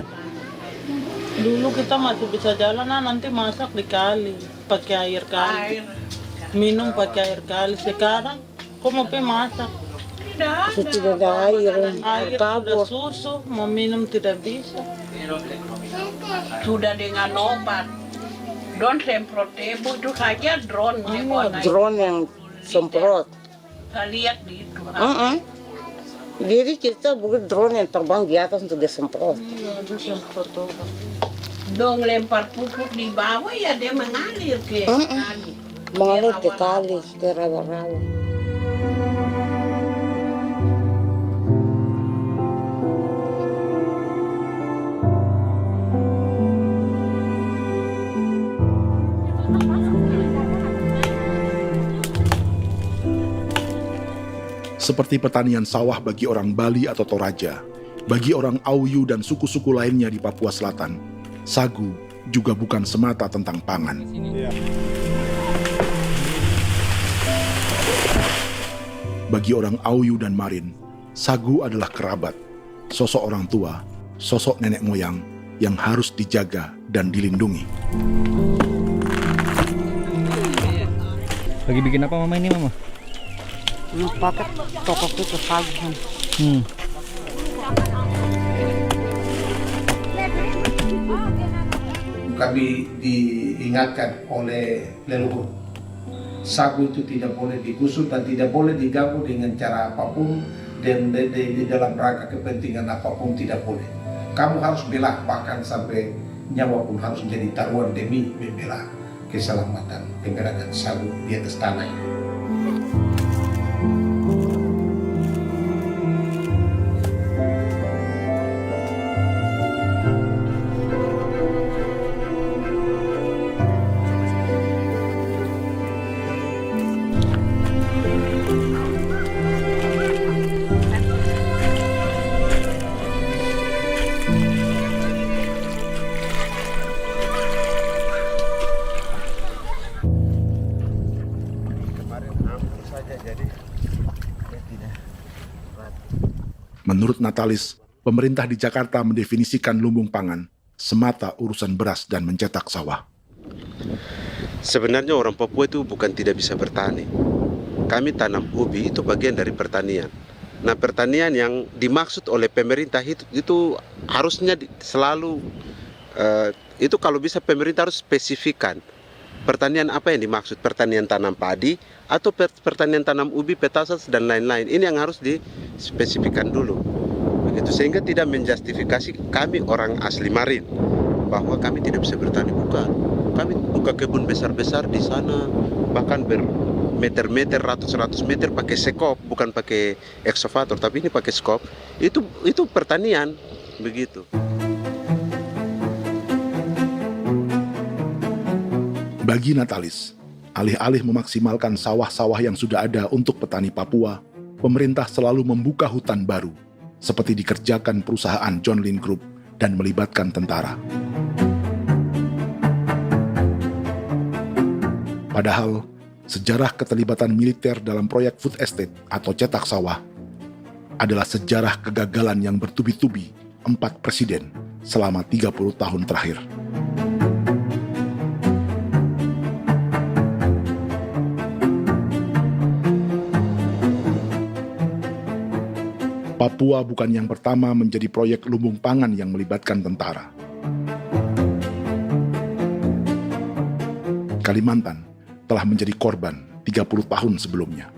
Dulu kita masih bisa jalan, nanti masak di kali, pakai air kali. Minum pakai air kali. Sekarang, kok mau masak? Tidak ada air. Air sudah susu, mau minum tidak bisa. Sudah dengan obat. Drone semprot tebu itu saja drone. Drone yang semprot. Saya lihat di itu. Jadi kita bukan drone yang terbang di atas untuk disemprot. Dong lempar pupuk di bawah ya dia mengalir ke kali. Mengalir ke kali, ke rawa-rawa. Seperti pertanian sawah bagi orang Bali atau Toraja, bagi orang Auyu dan suku-suku lainnya di Papua Selatan, sagu juga bukan semata tentang pangan. Bagi orang Auyu dan Marin, sagu adalah kerabat, sosok orang tua, sosok nenek moyang yang harus dijaga dan dilindungi. Lagi bikin apa mama ini mama? Pakai tokok itu sagu. Kami diingatkan oleh leluhur, sagu itu tidak boleh digusur dan tidak boleh diganggu dengan cara apapun, dan di dalam rangka kepentingan apapun tidak boleh. Kamu harus bela, bahkan sampai nyawa pun harus menjadi taruhan demi membela keselamatan penggerakkan sagu di atas tanah ini. Menurut Natalis, pemerintah di Jakarta mendefinisikan lumbung pangan semata urusan beras dan mencetak sawah. Sebenarnya orang Papua itu bukan tidak bisa bertani. Kami tanam ubi itu bagian dari pertanian. Nah, pertanian yang dimaksud oleh pemerintah itu harusnya selalu itu kalau bisa pemerintah harus spesifikkan pertanian apa yang dimaksud, pertanian tanam padi atau pertanian tanam ubi, petasan dan lain-lain. Ini yang harus dispesifikkan dulu. Begitu, sehingga tidak menjustifikasi kami orang asli Marin bahwa kami tidak bisa bertani. Bukan. Kami buka kebun besar-besar di sana, bahkan bermeter-meter, ratus-ratus meter pakai sekop, bukan pakai ekskavator, tapi ini pakai skop. Itu pertanian, begitu. Bagi Natalis, alih-alih memaksimalkan sawah-sawah yang sudah ada untuk petani Papua, pemerintah selalu membuka hutan baru, seperti dikerjakan perusahaan John Lynn Group dan melibatkan tentara. Padahal, sejarah keterlibatan militer dalam proyek food estate atau cetak sawah adalah sejarah kegagalan yang bertubi-tubi 4 presiden selama 30 tahun terakhir. Papua bukan yang pertama menjadi proyek lumbung pangan yang melibatkan tentara. Kalimantan telah menjadi korban 30 tahun sebelumnya.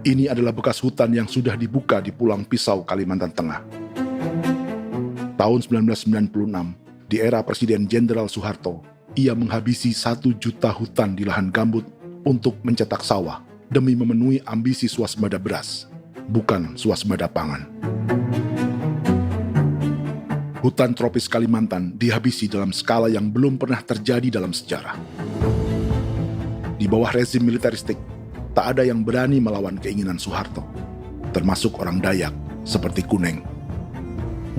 Ini adalah bekas hutan yang sudah dibuka di Pulang Pisau, Kalimantan Tengah. Tahun 1996, di era Presiden Jenderal Soeharto, ia menghabisi 1 juta hutan di lahan gambut untuk mencetak sawah demi memenuhi ambisi swasembada beras, bukan swasembada pangan. Hutan tropis Kalimantan dihabisi dalam skala yang belum pernah terjadi dalam sejarah. Di bawah rezim militeristik, tak ada yang berani melawan keinginan Soeharto, termasuk orang Dayak seperti Kuneng.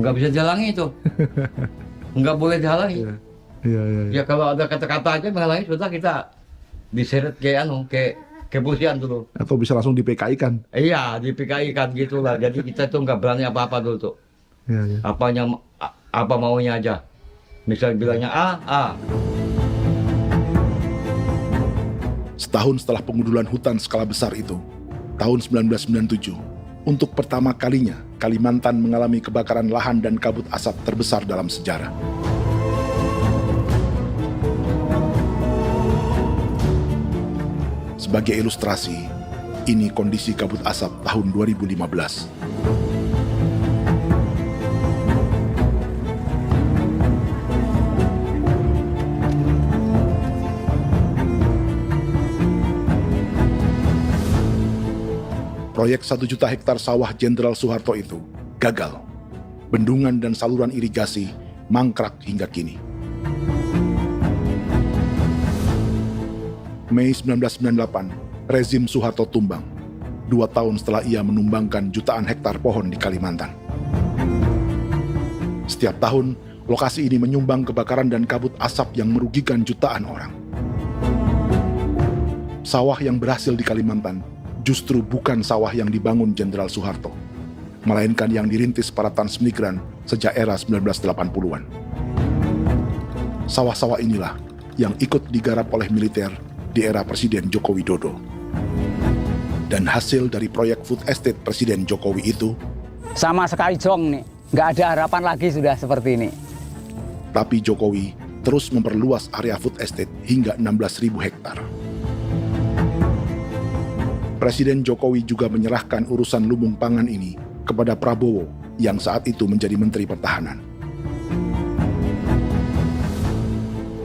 Nggak bisa dihalangi itu. Nggak boleh dihalangi. Ya kalau ada kata-kata aja menghalangi, sudah kita diseret ke kepolisian dulu. Atau bisa langsung di PKI-kan. Iya, di PKI-kan gitulah. Jadi kita tuh nggak berani apa-apa dulu tuh. Ya. Apa maunya aja. Misal bilangnya A. Setahun setelah pengundulan hutan skala besar itu, tahun 1997, untuk pertama kalinya Kalimantan mengalami kebakaran lahan dan kabut asap terbesar dalam sejarah. Sebagai ilustrasi, ini kondisi kabut asap tahun 2015. Proyek 1 juta hektar sawah Jenderal Soeharto itu gagal. Bendungan dan saluran irigasi mangkrak hingga kini. Mei 1998, rezim Soeharto tumbang, 2 tahun setelah ia menumbangkan jutaan hektar pohon di Kalimantan. Setiap tahun, lokasi ini menyumbang kebakaran dan kabut asap yang merugikan jutaan orang. Sawah yang berhasil di Kalimantan justru bukan sawah yang dibangun Jenderal Soeharto, melainkan yang dirintis para transmigran sejak era 1980-an. Sawah-sawah inilah yang ikut digarap oleh militer di era Presiden Joko Widodo. Dan hasil dari proyek food estate Presiden Jokowi itu sama sekali jong nih, nggak ada harapan lagi sudah seperti ini. Tapi Jokowi terus memperluas area food estate hingga 16.000 hektar. Presiden Jokowi juga menyerahkan urusan lumbung pangan ini kepada Prabowo yang saat itu menjadi Menteri Pertahanan.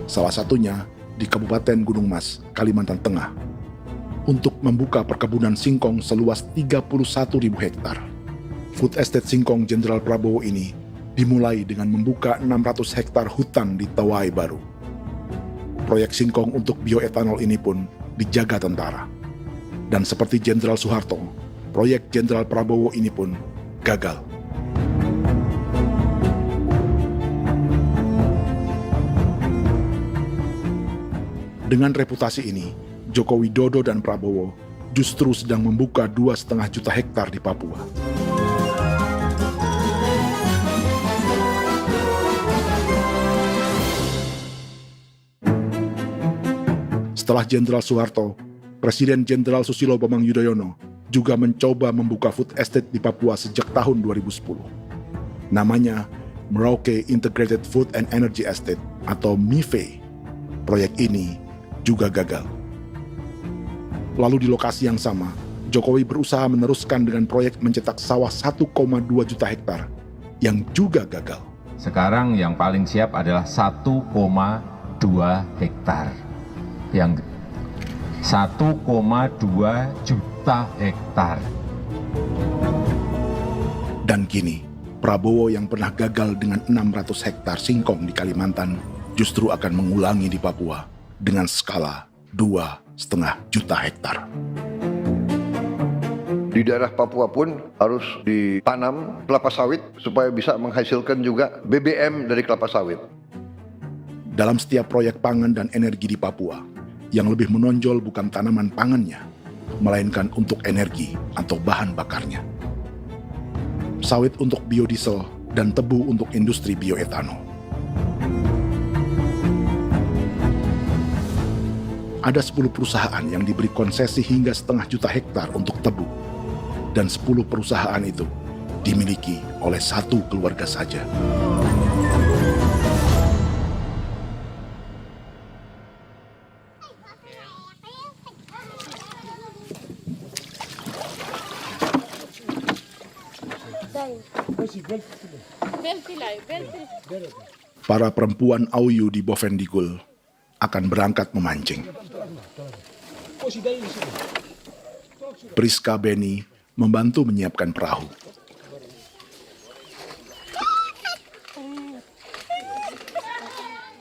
Salah satunya di Kabupaten Gunung Mas, Kalimantan Tengah, untuk membuka perkebunan singkong seluas 31.000 hektar. Food Estate Singkong Jenderal Prabowo ini dimulai dengan membuka 600 hektar hutan di Tawai Baru. Proyek singkong untuk bioetanol ini pun dijaga tentara. Dan seperti Jenderal Soeharto, proyek Jenderal Prabowo ini pun gagal. Dengan reputasi ini, Joko Widodo dan Prabowo justru sedang membuka 2,5 juta hektar di Papua. Setelah Jenderal Soeharto, Presiden Jenderal Susilo Bambang Yudhoyono juga mencoba membuka food estate di Papua sejak tahun 2010. Namanya Merauke Integrated Food and Energy Estate atau MIFE. Proyek ini juga gagal. Lalu di lokasi yang sama, Jokowi berusaha meneruskan dengan proyek mencetak sawah 1,2 juta hektar yang juga gagal. Sekarang yang paling siap adalah 1,2 hektar. Yang 1,2 juta hektar. Dan kini, Prabowo yang pernah gagal dengan 600 hektar singkong di Kalimantan justru akan mengulangi di Papua dengan skala 2,5 juta hektar. Di daerah Papua pun harus ditanam kelapa sawit supaya bisa menghasilkan juga BBM dari kelapa sawit. Dalam setiap proyek pangan dan energi di Papua, yang lebih menonjol bukan tanaman pangannya, melainkan untuk energi atau bahan bakarnya. Sawit untuk biodiesel dan tebu untuk industri bioetanol. Ada 10 perusahaan yang diberi konsesi hingga 0,5 juta hektar untuk tebu. Dan 10 perusahaan itu dimiliki oleh satu keluarga saja. Para perempuan Auyu di Bovendigul akan berangkat memancing. Priska Beni membantu menyiapkan perahu.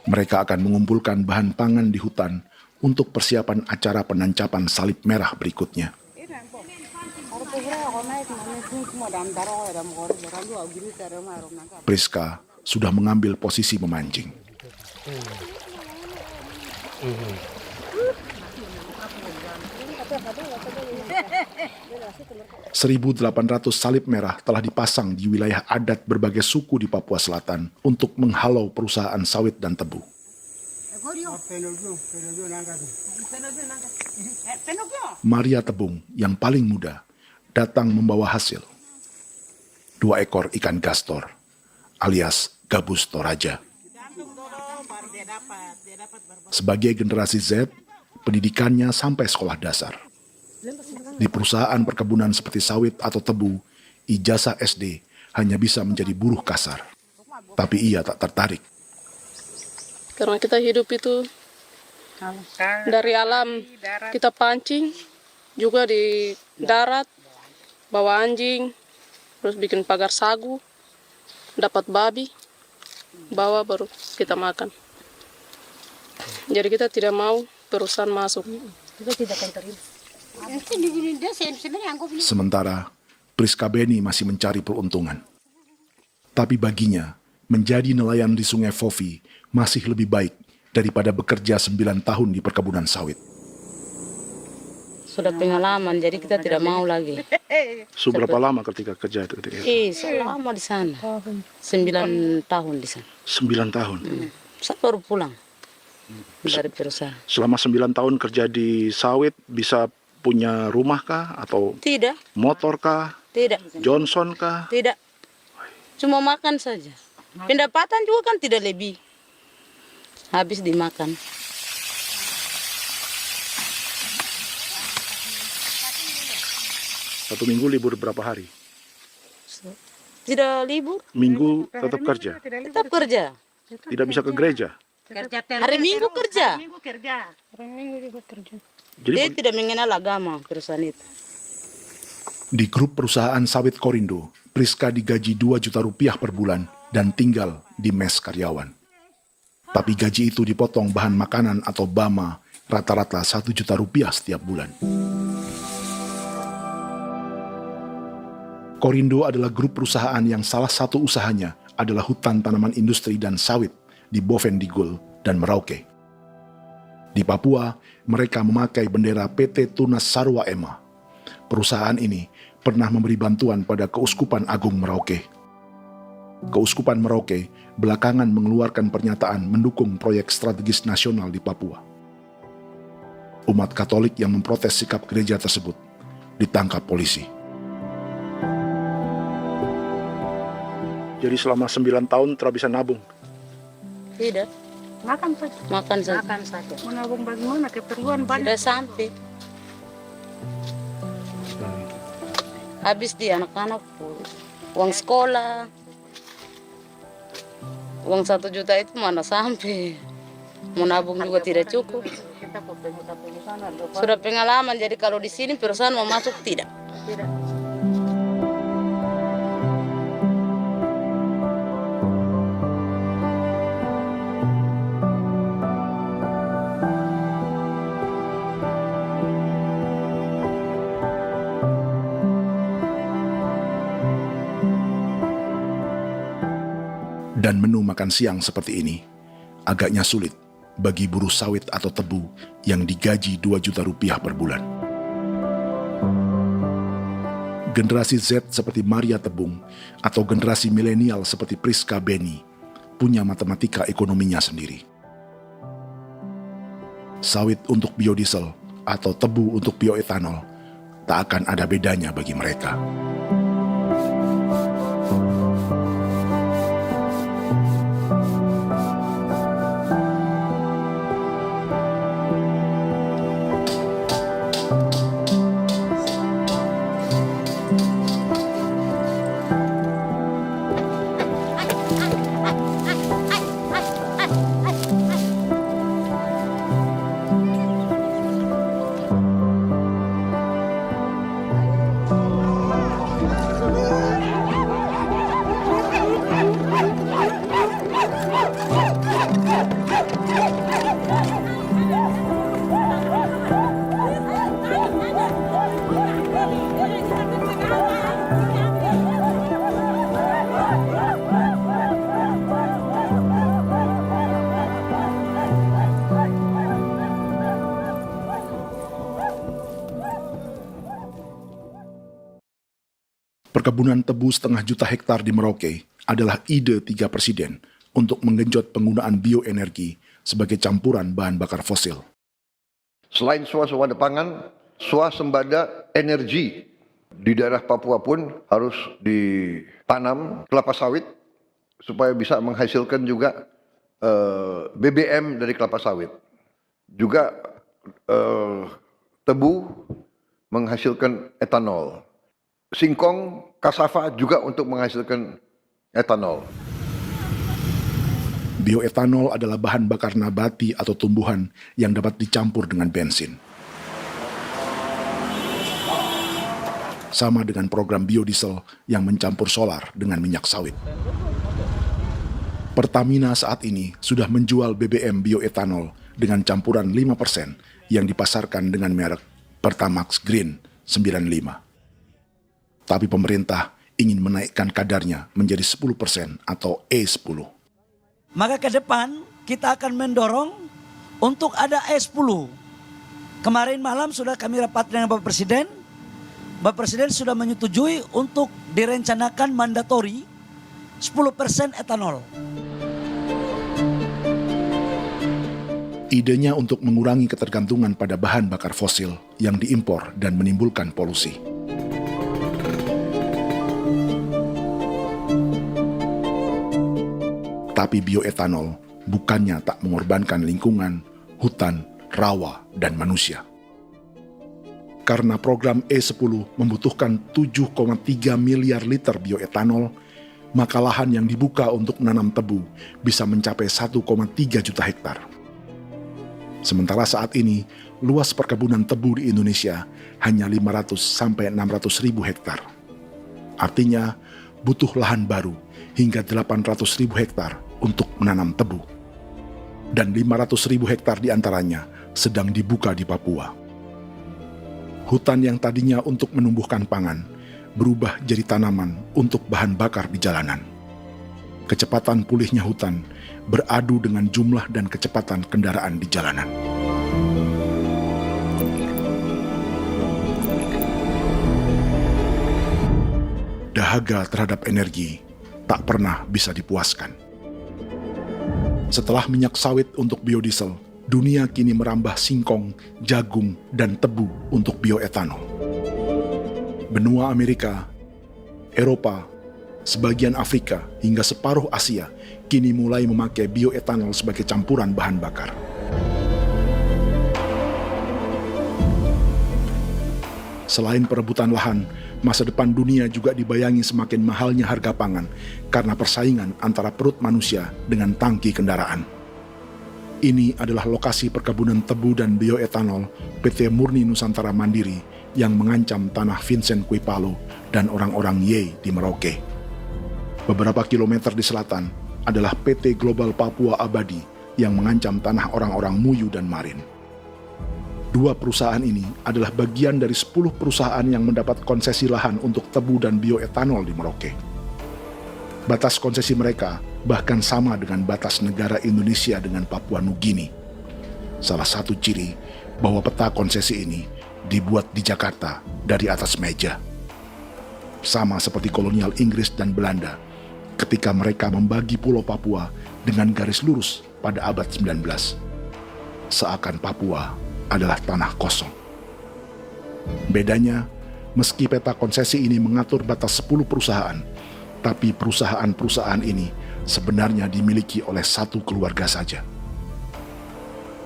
Mereka akan mengumpulkan bahan pangan di hutan untuk persiapan acara penancapan salib merah berikutnya. Priska sudah mengambil posisi memancing. 1.800 salib merah telah dipasang di wilayah adat berbagai suku di Papua Selatan untuk menghalau perusahaan sawit dan tebu. Maria Tebung yang paling muda datang membawa hasil. 2 ekor ikan gastor alias gabus toraja. Sebagai generasi Z, pendidikannya sampai sekolah dasar. Di perusahaan perkebunan seperti sawit atau tebu, ijazah SD hanya bisa menjadi buruh kasar. Tapi ia tak tertarik. Karena kita hidup itu dari alam, kita pancing, juga di darat, bawa anjing, terus bikin pagar sagu, dapat babi, bawa baru kita makan. Jadi kita tidak mau perusahaan masuk. Sementara Priska Beni masih mencari peruntungan. Tapi baginya, menjadi nelayan di Sungai Fofi masih lebih baik daripada bekerja 9 tahun di perkebunan sawit. Sudah pengalaman, jadi kita tidak mau lagi. Sudah berapa lama ketika kerja itu? Selama di sana. 9 tahun di sana. 9 tahun? Saya baru pulang dari perusahaan. Selama 9 tahun kerja di sawit, bisa punya rumah kah? Atau Tidak. motor kah? Tidak. Johnson kah? Tidak. Cuma makan saja. Pendapatan juga kan tidak lebih. Habis dimakan. Satu minggu libur berapa hari? Tidak libur. Minggu tetap kerja? Tetap kerja. Tidak bisa ke gereja? Hari Minggu kerja. Hari Minggu juga kerja. Dia tidak mengenal agama perusahaan itu. Di grup perusahaan sawit Korindo, Priska digaji 2 juta rupiah per bulan dan tinggal di mes karyawan. Tapi gaji itu dipotong bahan makanan atau BAMA rata-rata 1 juta rupiah setiap bulan. Korindo adalah grup perusahaan yang salah satu usahanya adalah hutan tanaman industri dan sawit di Bovendigul dan Merauke. Di Papua, mereka memakai bendera PT Tunas Sarwa Ema. Perusahaan ini pernah memberi bantuan pada Keuskupan Agung Merauke. Keuskupan Merauke belakangan mengeluarkan pernyataan mendukung proyek strategis nasional di Papua. Umat Katolik yang memprotes sikap gereja tersebut ditangkap polisi. Jadi selama 9 tahun tidak bisa nabung? Tidak. Makan saja. Makan saja. Makan saja. Menabung bagaimana? Keperluan banyak. Tidak sampai. Habis di anak-anak uang sekolah. Uang 1 juta itu mana sampai. Mau nabung juga tidak cukup. Sudah pengalaman, jadi kalau di sini perusahaan mau masuk tidak. Dan menu makan siang seperti ini agaknya sulit bagi buruh sawit atau tebu yang digaji 2 juta rupiah per bulan. Generasi Z seperti Maria Tebung atau generasi milenial seperti Priska Beni punya matematika ekonominya sendiri. Sawit untuk biodiesel atau tebu untuk bioetanol tak akan ada bedanya bagi mereka. Perkebunan tebu 1,5 juta hektar di Merauke adalah ide 3 presiden untuk menggenjot penggunaan bioenergi sebagai campuran bahan bakar fosil. Selain swasembada pangan, swasembada energi di daerah Papua pun harus ditanam kelapa sawit supaya bisa menghasilkan juga BBM dari kelapa sawit. Juga tebu menghasilkan etanol. Singkong, kasava juga untuk menghasilkan etanol. Bioetanol adalah bahan bakar nabati atau tumbuhan yang dapat dicampur dengan bensin. Sama dengan program biodiesel yang mencampur solar dengan minyak sawit. Pertamina saat ini sudah menjual BBM bioetanol dengan campuran 5% yang dipasarkan dengan merek Pertamax Green 95. Tapi pemerintah ingin menaikkan kadarnya menjadi 10% atau E10. Maka ke depan kita akan mendorong untuk ada E10 Kemarin malam sudah kami rapat dengan Bapak Presiden. Bapak Presiden sudah menyetujui untuk direncanakan mandatori 10% etanol. Idenya untuk mengurangi ketergantungan pada bahan bakar fosil yang diimpor dan menimbulkan polusi. Tapi bioetanol bukannya tak mengorbankan lingkungan, hutan, rawa, dan manusia. Karena program E10 membutuhkan 7,3 miliar liter bioetanol, maka lahan yang dibuka untuk menanam tebu bisa mencapai 1,3 juta hektar. Sementara saat ini, luas perkebunan tebu di Indonesia hanya 500 sampai 600 ribu hektar. Artinya, butuh lahan baru hingga 800 ribu hektar untuk menanam tebu. Dan 500 ribu hektar diantaranya sedang dibuka di Papua. Hutan yang tadinya untuk menumbuhkan pangan berubah jadi tanaman untuk bahan bakar di jalanan. Kecepatan pulihnya hutan beradu dengan jumlah dan kecepatan kendaraan di jalanan. Dahaga terhadap energi tak pernah bisa dipuaskan. Setelah minyak sawit untuk biodiesel, dunia kini merambah singkong, jagung, dan tebu untuk bioetanol. Benua Amerika, Eropa, sebagian Afrika, hingga separuh Asia kini mulai memakai bioetanol sebagai campuran bahan bakar. Selain perebutan lahan, masa depan dunia juga dibayangi semakin mahalnya harga pangan karena persaingan antara perut manusia dengan tangki kendaraan. Ini adalah lokasi perkebunan tebu dan bioetanol PT Murni Nusantara Mandiri yang mengancam tanah Vincent Quipalo dan orang-orang Ye di Merauke. Beberapa kilometer di selatan adalah PT Global Papua Abadi yang mengancam tanah orang-orang Muyu dan Marin. Dua perusahaan ini adalah bagian dari 10 perusahaan yang mendapat konsesi lahan untuk tebu dan bioetanol di Merauke. Batas konsesi mereka bahkan sama dengan batas negara Indonesia dengan Papua Nugini. Salah satu ciri bahwa peta konsesi ini dibuat di Jakarta dari atas meja. Sama seperti kolonial Inggris dan Belanda ketika mereka membagi Pulau Papua dengan garis lurus pada abad 19. Seakan Papua adalah tanah kosong. Bedanya, meski peta konsesi ini mengatur batas 10 perusahaan, tapi perusahaan-perusahaan ini sebenarnya dimiliki oleh satu keluarga saja.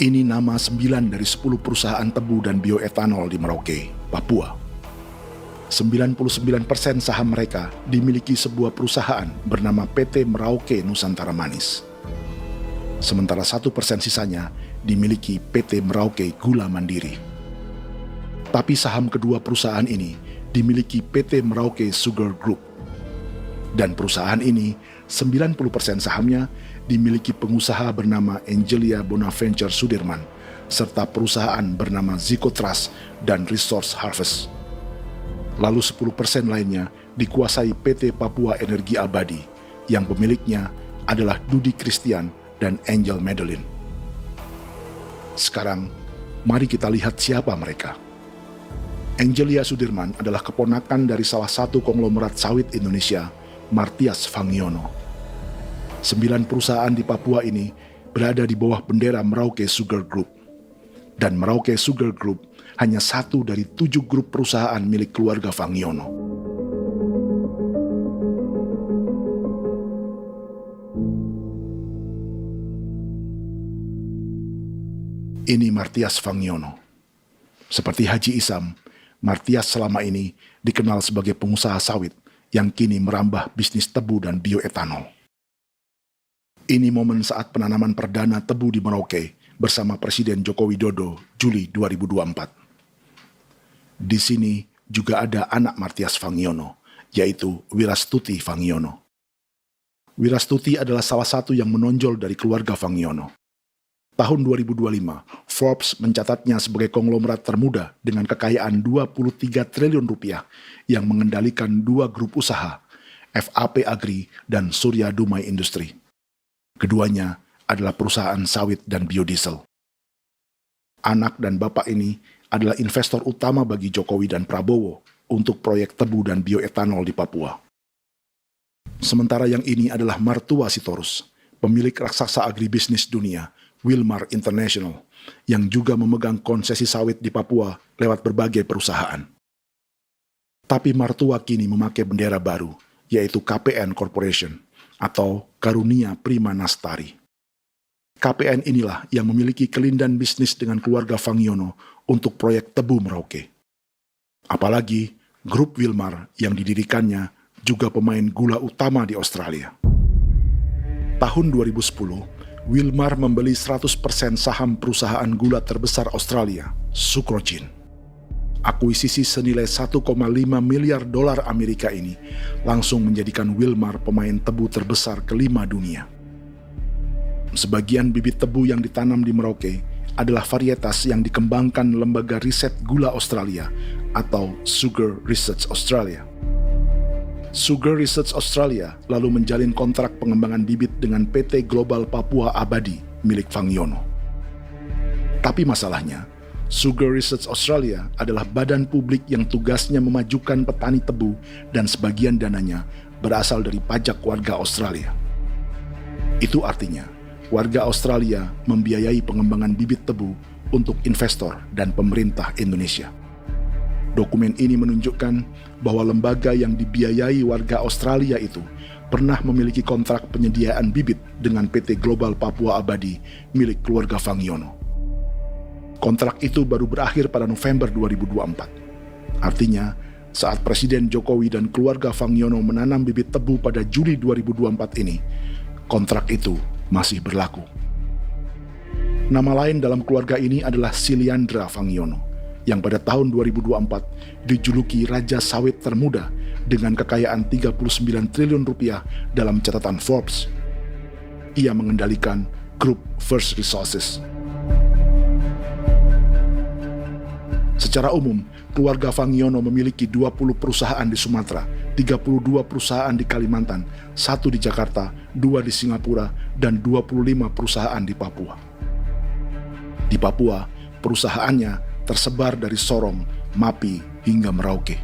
Ini nama 9 dari 10 perusahaan tebu dan bioetanol di Merauke, Papua. 99% saham mereka dimiliki sebuah perusahaan bernama PT Merauke Nusantara Manis. Sementara 1% sisanya dimiliki PT Merauke Gula Mandiri. Tapi saham kedua perusahaan ini dimiliki PT Merauke Sugar Group. Dan perusahaan ini 90% sahamnya dimiliki pengusaha bernama Angelia Bonaventure Sudirman, serta perusahaan bernama Zico Trust dan Resource Harvest. Lalu 10% lainnya dikuasai PT Papua Energi Abadi, yang pemiliknya adalah Dudi Christian dan Angel Madeline. Sekarang, mari kita lihat siapa mereka. Angelia Sudirman adalah keponakan dari salah satu konglomerat sawit Indonesia, Martias Fangiono. 9 perusahaan di Papua ini berada di bawah bendera Merauke Sugar Group. Dan Merauke Sugar Group hanya satu dari 7 grup perusahaan milik keluarga Fangiono. Ini Martias Fangiono. Seperti Haji Isam, Martias selama ini dikenal sebagai pengusaha sawit yang kini merambah bisnis tebu dan bioetanol. Ini momen saat penanaman perdana tebu di Merauke bersama Presiden Joko Widodo Juli 2024. Di sini juga ada anak Martias Fangiono, yaitu Wirastuti Fangiono. Wirastuti adalah salah satu yang menonjol dari keluarga Fangiono. Tahun 2025, Forbes mencatatnya sebagai konglomerat termuda dengan kekayaan 23 triliun rupiah yang mengendalikan 2 grup usaha, FAP Agri dan Surya Dumai Industri. Keduanya adalah perusahaan sawit dan biodiesel. Anak dan bapak ini adalah investor utama bagi Jokowi dan Prabowo untuk proyek tebu dan bioetanol di Papua. Sementara yang ini adalah mertua Sitorus, pemilik raksasa agribisnis dunia, Wilmar International, yang juga memegang konsesi sawit di Papua lewat berbagai perusahaan. Tapi mertua kini memakai bendera baru, yaitu KPN Corporation atau Karunia Prima Nastari. KPN inilah yang memiliki kelindan bisnis dengan keluarga Fangiono untuk proyek tebu Merauke. Apalagi grup Wilmar yang didirikannya juga pemain gula utama di Australia. Tahun 2010, Wilmar membeli 100% saham perusahaan gula terbesar Australia, Sucrogen. Akuisisi senilai 1,5 miliar dolar Amerika ini langsung menjadikan Wilmar pemain tebu terbesar kelima dunia. Sebagian bibit tebu yang ditanam di Merauke adalah varietas yang dikembangkan Lembaga Riset Gula Australia atau Sugar Research Australia. Sugar Research Australia lalu menjalin kontrak pengembangan bibit dengan PT Global Papua Abadi milik Fangiono. Tapi masalahnya, Sugar Research Australia adalah badan publik yang tugasnya memajukan petani tebu dan sebagian dananya berasal dari pajak warga Australia. Itu artinya, warga Australia membiayai pengembangan bibit tebu untuk investor dan pemerintah Indonesia. Dokumen ini menunjukkan bahwa lembaga yang dibiayai warga Australia itu pernah memiliki kontrak penyediaan bibit dengan PT Global Papua Abadi milik keluarga Fangiono. Kontrak itu baru berakhir pada November 2024. Artinya, saat Presiden Jokowi dan keluarga Fangiono menanam bibit tebu pada Juli 2024 ini, kontrak itu masih berlaku. Nama lain dalam keluarga ini adalah Siliandra Fangiono, yang pada tahun 2024 dijuluki Raja Sawit Termuda dengan kekayaan 39 triliun rupiah dalam catatan Forbes. Ia mengendalikan grup First Resources. Secara umum, keluarga Fangiono memiliki 20 perusahaan di Sumatera, 32 perusahaan di Kalimantan, 1 di Jakarta, 2 di Singapura, dan 25 perusahaan di Papua. Di Papua, perusahaannya tersebar dari Sorong, Mapi, hingga Merauke.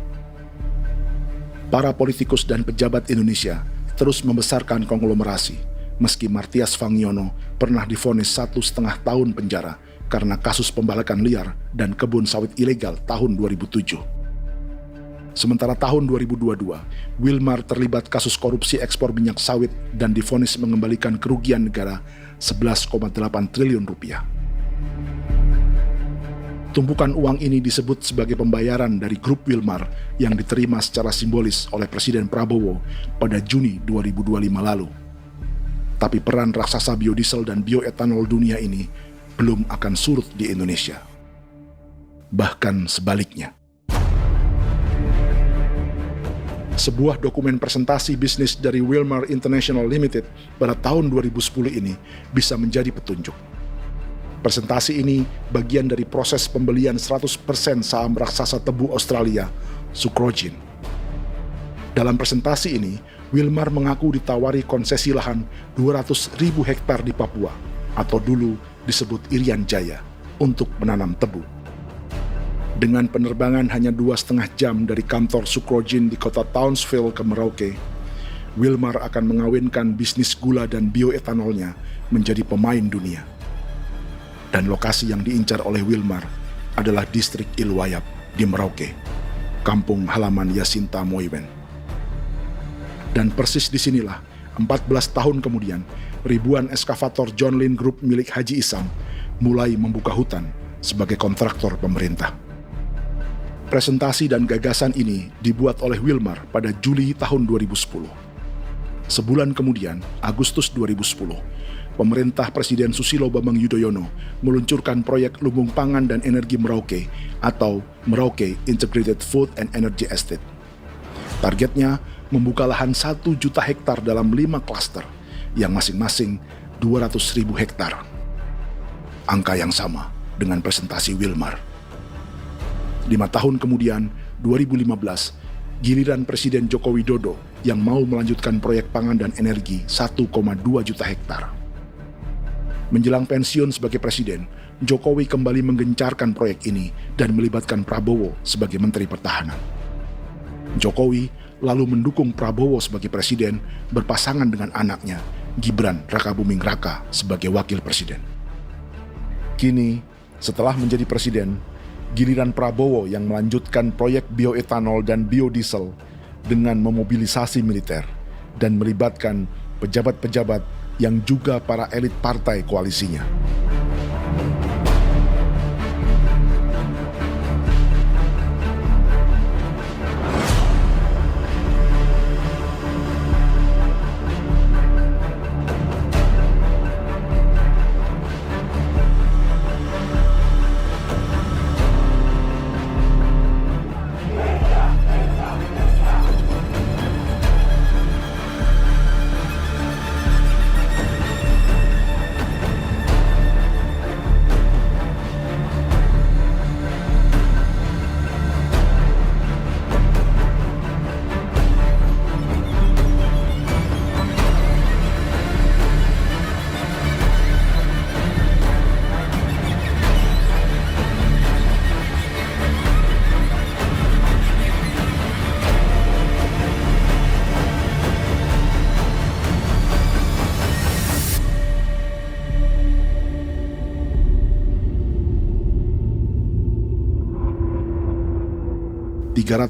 Para politikus dan pejabat Indonesia terus membesarkan konglomerasi, meski Martias Fangiono pernah divonis 1,5 tahun penjara karena kasus pembalakan liar dan kebun sawit ilegal tahun 2007. Sementara tahun 2022, Wilmar terlibat kasus korupsi ekspor minyak sawit dan divonis mengembalikan kerugian negara 11,8 triliun rupiah. Tumpukan uang ini disebut sebagai pembayaran dari grup Wilmar yang diterima secara simbolis oleh Presiden Prabowo pada Juni 2025 lalu. Tapi peran raksasa biodiesel dan bioetanol dunia ini belum akan surut di Indonesia. Bahkan sebaliknya. Sebuah dokumen presentasi bisnis dari Wilmar International Limited pada tahun 2010 ini bisa menjadi petunjuk. Presentasi ini bagian dari proses pembelian 100% saham raksasa tebu Australia, Sucrogen. Dalam presentasi ini, Wilmar mengaku ditawari konsesi lahan 200.000 hektar di Papua, atau dulu disebut Irian Jaya, untuk menanam tebu. Dengan penerbangan hanya 2,5 jam dari kantor Sucrogen di kota Townsville ke Merauke, Wilmar akan mengawinkan bisnis gula dan bioetanolnya menjadi pemain dunia. Dan lokasi yang diincar oleh Wilmar adalah distrik Ilwayap di Merauke, kampung halaman Yasinta Moiwen. Dan persis disinilah, 14 tahun kemudian, ribuan eskavator John Lynn Group milik Haji Isam mulai membuka hutan sebagai kontraktor pemerintah. Presentasi dan gagasan ini dibuat oleh Wilmar pada Juli tahun 2010. Sebulan kemudian, Agustus 2010, pemerintah Presiden Susilo Bambang Yudhoyono meluncurkan proyek Lumbung Pangan dan Energi Merauke atau Merauke Integrated Food and Energy Estate. Targetnya membuka lahan 1 juta hektar dalam 5 klaster yang masing-masing 200.000 hektar. Angka yang sama dengan presentasi Wilmar. 5 tahun kemudian, 2015, giliran Presiden Joko Widodo yang mau melanjutkan proyek pangan dan energi 1,2 juta hektar. Menjelang pensiun sebagai presiden, Jokowi kembali menggencarkan proyek ini dan melibatkan Prabowo sebagai Menteri Pertahanan. Jokowi lalu mendukung Prabowo sebagai presiden berpasangan dengan anaknya, Gibran Rakabuming Raka sebagai wakil presiden. Kini, setelah menjadi presiden, giliran Prabowo yang melanjutkan proyek bioetanol dan biodiesel dengan memobilisasi militer dan melibatkan pejabat-pejabat yang juga para elit partai koalisinya.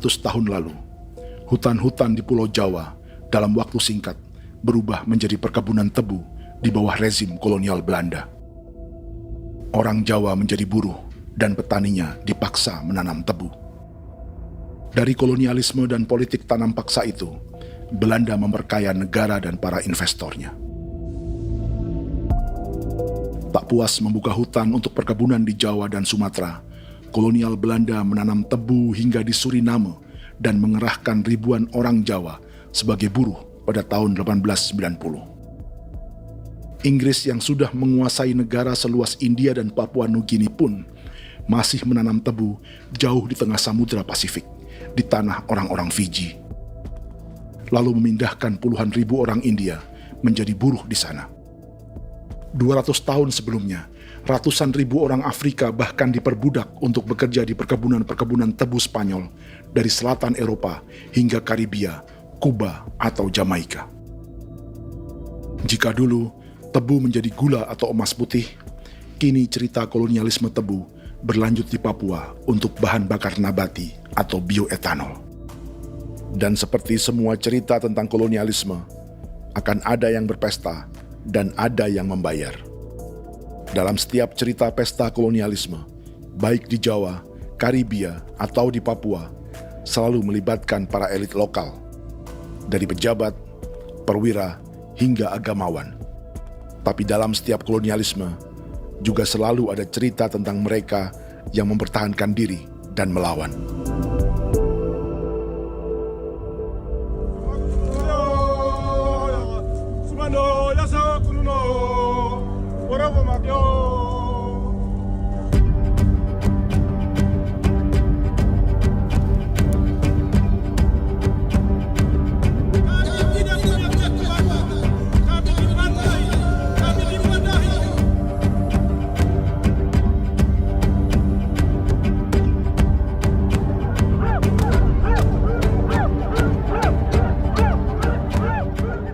Tahun lalu, hutan-hutan di Pulau Jawa dalam waktu singkat berubah menjadi perkebunan tebu di bawah rezim kolonial Belanda. Orang Jawa menjadi buruh dan petaninya dipaksa menanam tebu. Dari kolonialisme dan politik tanam paksa itu, Belanda memperkaya negara dan para investornya. Tak puas membuka hutan untuk perkebunan di Jawa dan Sumatera, kolonial Belanda menanam tebu hingga di Suriname dan mengerahkan ribuan orang Jawa sebagai buruh pada tahun 1890. Inggris yang sudah menguasai negara seluas India dan Papua Nugini pun masih menanam tebu jauh di tengah Samudra Pasifik, di tanah orang-orang Fiji. Lalu memindahkan puluhan ribu orang India menjadi buruh di sana. 200 tahun sebelumnya, ratusan ribu orang Afrika bahkan diperbudak untuk bekerja di perkebunan-perkebunan tebu Spanyol dari selatan Eropa hingga Karibia, Kuba, atau Jamaika. Jika dulu tebu menjadi gula atau emas putih, kini cerita kolonialisme tebu berlanjut di Papua untuk bahan bakar nabati atau bioetanol. Dan seperti semua cerita tentang kolonialisme, akan ada yang berpesta dan ada yang membayar. Dalam setiap cerita pesta kolonialisme, baik di Jawa, Karibia, atau di Papua, selalu melibatkan para elit lokal, dari pejabat, perwira, hingga agamawan. Tapi dalam setiap kolonialisme, juga selalu ada cerita tentang mereka yang mempertahankan diri dan melawan.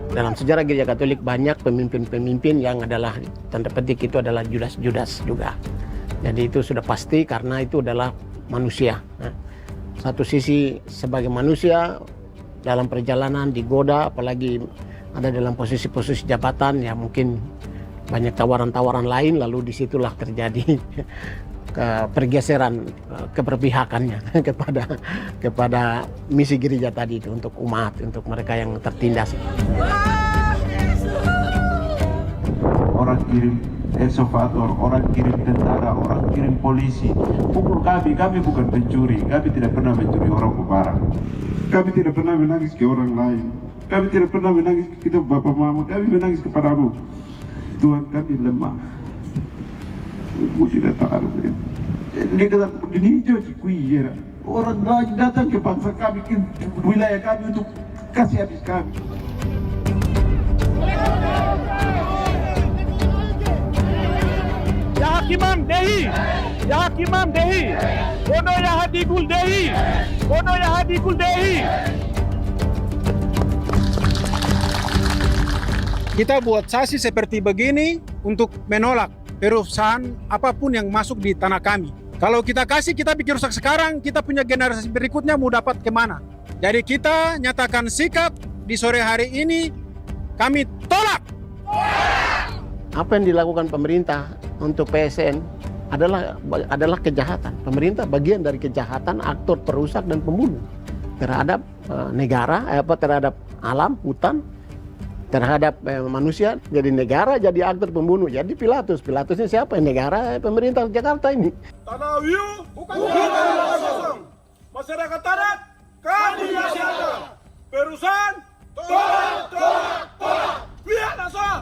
Dalam sejarah Gereja Katolik banyak pemimpin-pemimpin yang adalah tanda petik itu adalah Judas-Judas juga. Jadi itu sudah pasti karena itu adalah manusia. Satu sisi sebagai manusia dalam perjalanan digoda, apalagi ada dalam posisi-posisi jabatan ya mungkin banyak tawaran-tawaran lain, lalu disitulah terjadi pergeseran keberpihakannya kepada misi gereja tadi itu untuk umat, untuk mereka yang tertindas. Orang kirim eksavator, orang kirim tentara, orang kirim polisi. Pukul kami bukan pencuri, kami tidak pernah mencuri orang barang. Kami tidak pernah menangis ke orang lain. Kami tidak pernah menangis ke kita bapak mama, kami menangis kepadamu. Tuhan kami lemah. Ibu tidak tahu. Dia kata begini cuci orang lain datang ke bangsa kami, ke wilayah kami untuk kasih habis kami. Hakimam Dehi, Ya Hakimam Dehi, Bono Ya Hadigul Dehi, Bono Ya Hadigul Dehi. Kita buat saksi seperti begini untuk menolak perusahaan apapun yang masuk di tanah kami. Kalau kita kasih, kita bikin rusak sekarang, kita punya generasi berikutnya mau dapat kemana. Jadi kita nyatakan sikap di sore hari ini, kami tolak. Apa yang dilakukan pemerintah untuk PSN adalah kejahatan. Pemerintah bagian dari kejahatan, aktor perusak dan pembunuh terhadap negara, terhadap alam, hutan, terhadap manusia. Jadi negara jadi aktor pembunuh. Jadi Pilatusnya siapa? Negara, pemerintah Jakarta ini. Tanah Wiu bukan kosong. Masyarakat adat kami siapa? Perusahaan tolak. Biar nasa.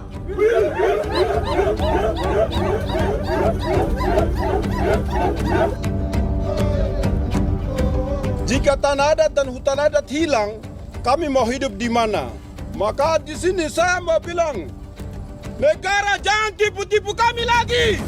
Jika tanah adat dan hutan adat hilang, kami mau hidup di mana? Maka di sini saya mau bilang, negara jangan tipu-tipu kami lagi.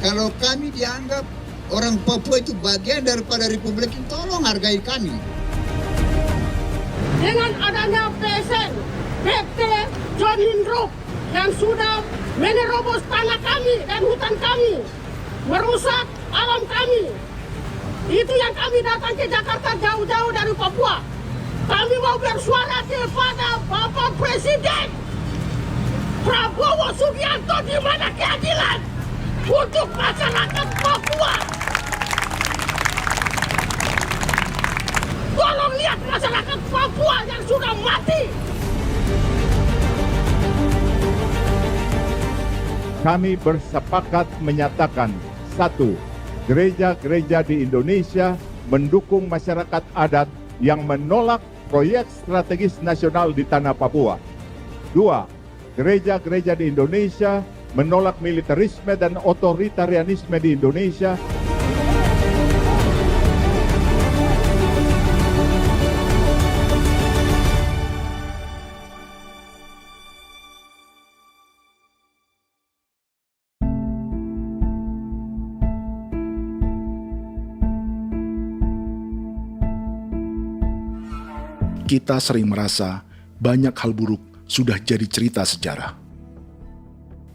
Kalau kami dianggap orang Papua itu bagian daripada Republik ini, tolong hargai kami. Dengan adanya PSN, PT John Hindrook yang sudah menerobos tanah kami dan hutan kami, merusak alam kami. Itu yang kami datang ke Jakarta jauh-jauh dari Papua. Kami mau bersuara kepada Bapak Presiden Prabowo Subianto, di mana keadilan untuk masyarakat Papua. Tolong lihat masyarakat Papua yang sudah mati. Kami bersepakat menyatakan, 1. Gereja-gereja di Indonesia mendukung masyarakat adat yang menolak proyek strategis nasional di tanah Papua. 2. Gereja-gereja di Indonesia menolak militerisme dan otoritarianisme di Indonesia. Kita sering merasa banyak hal buruk sudah jadi cerita sejarah.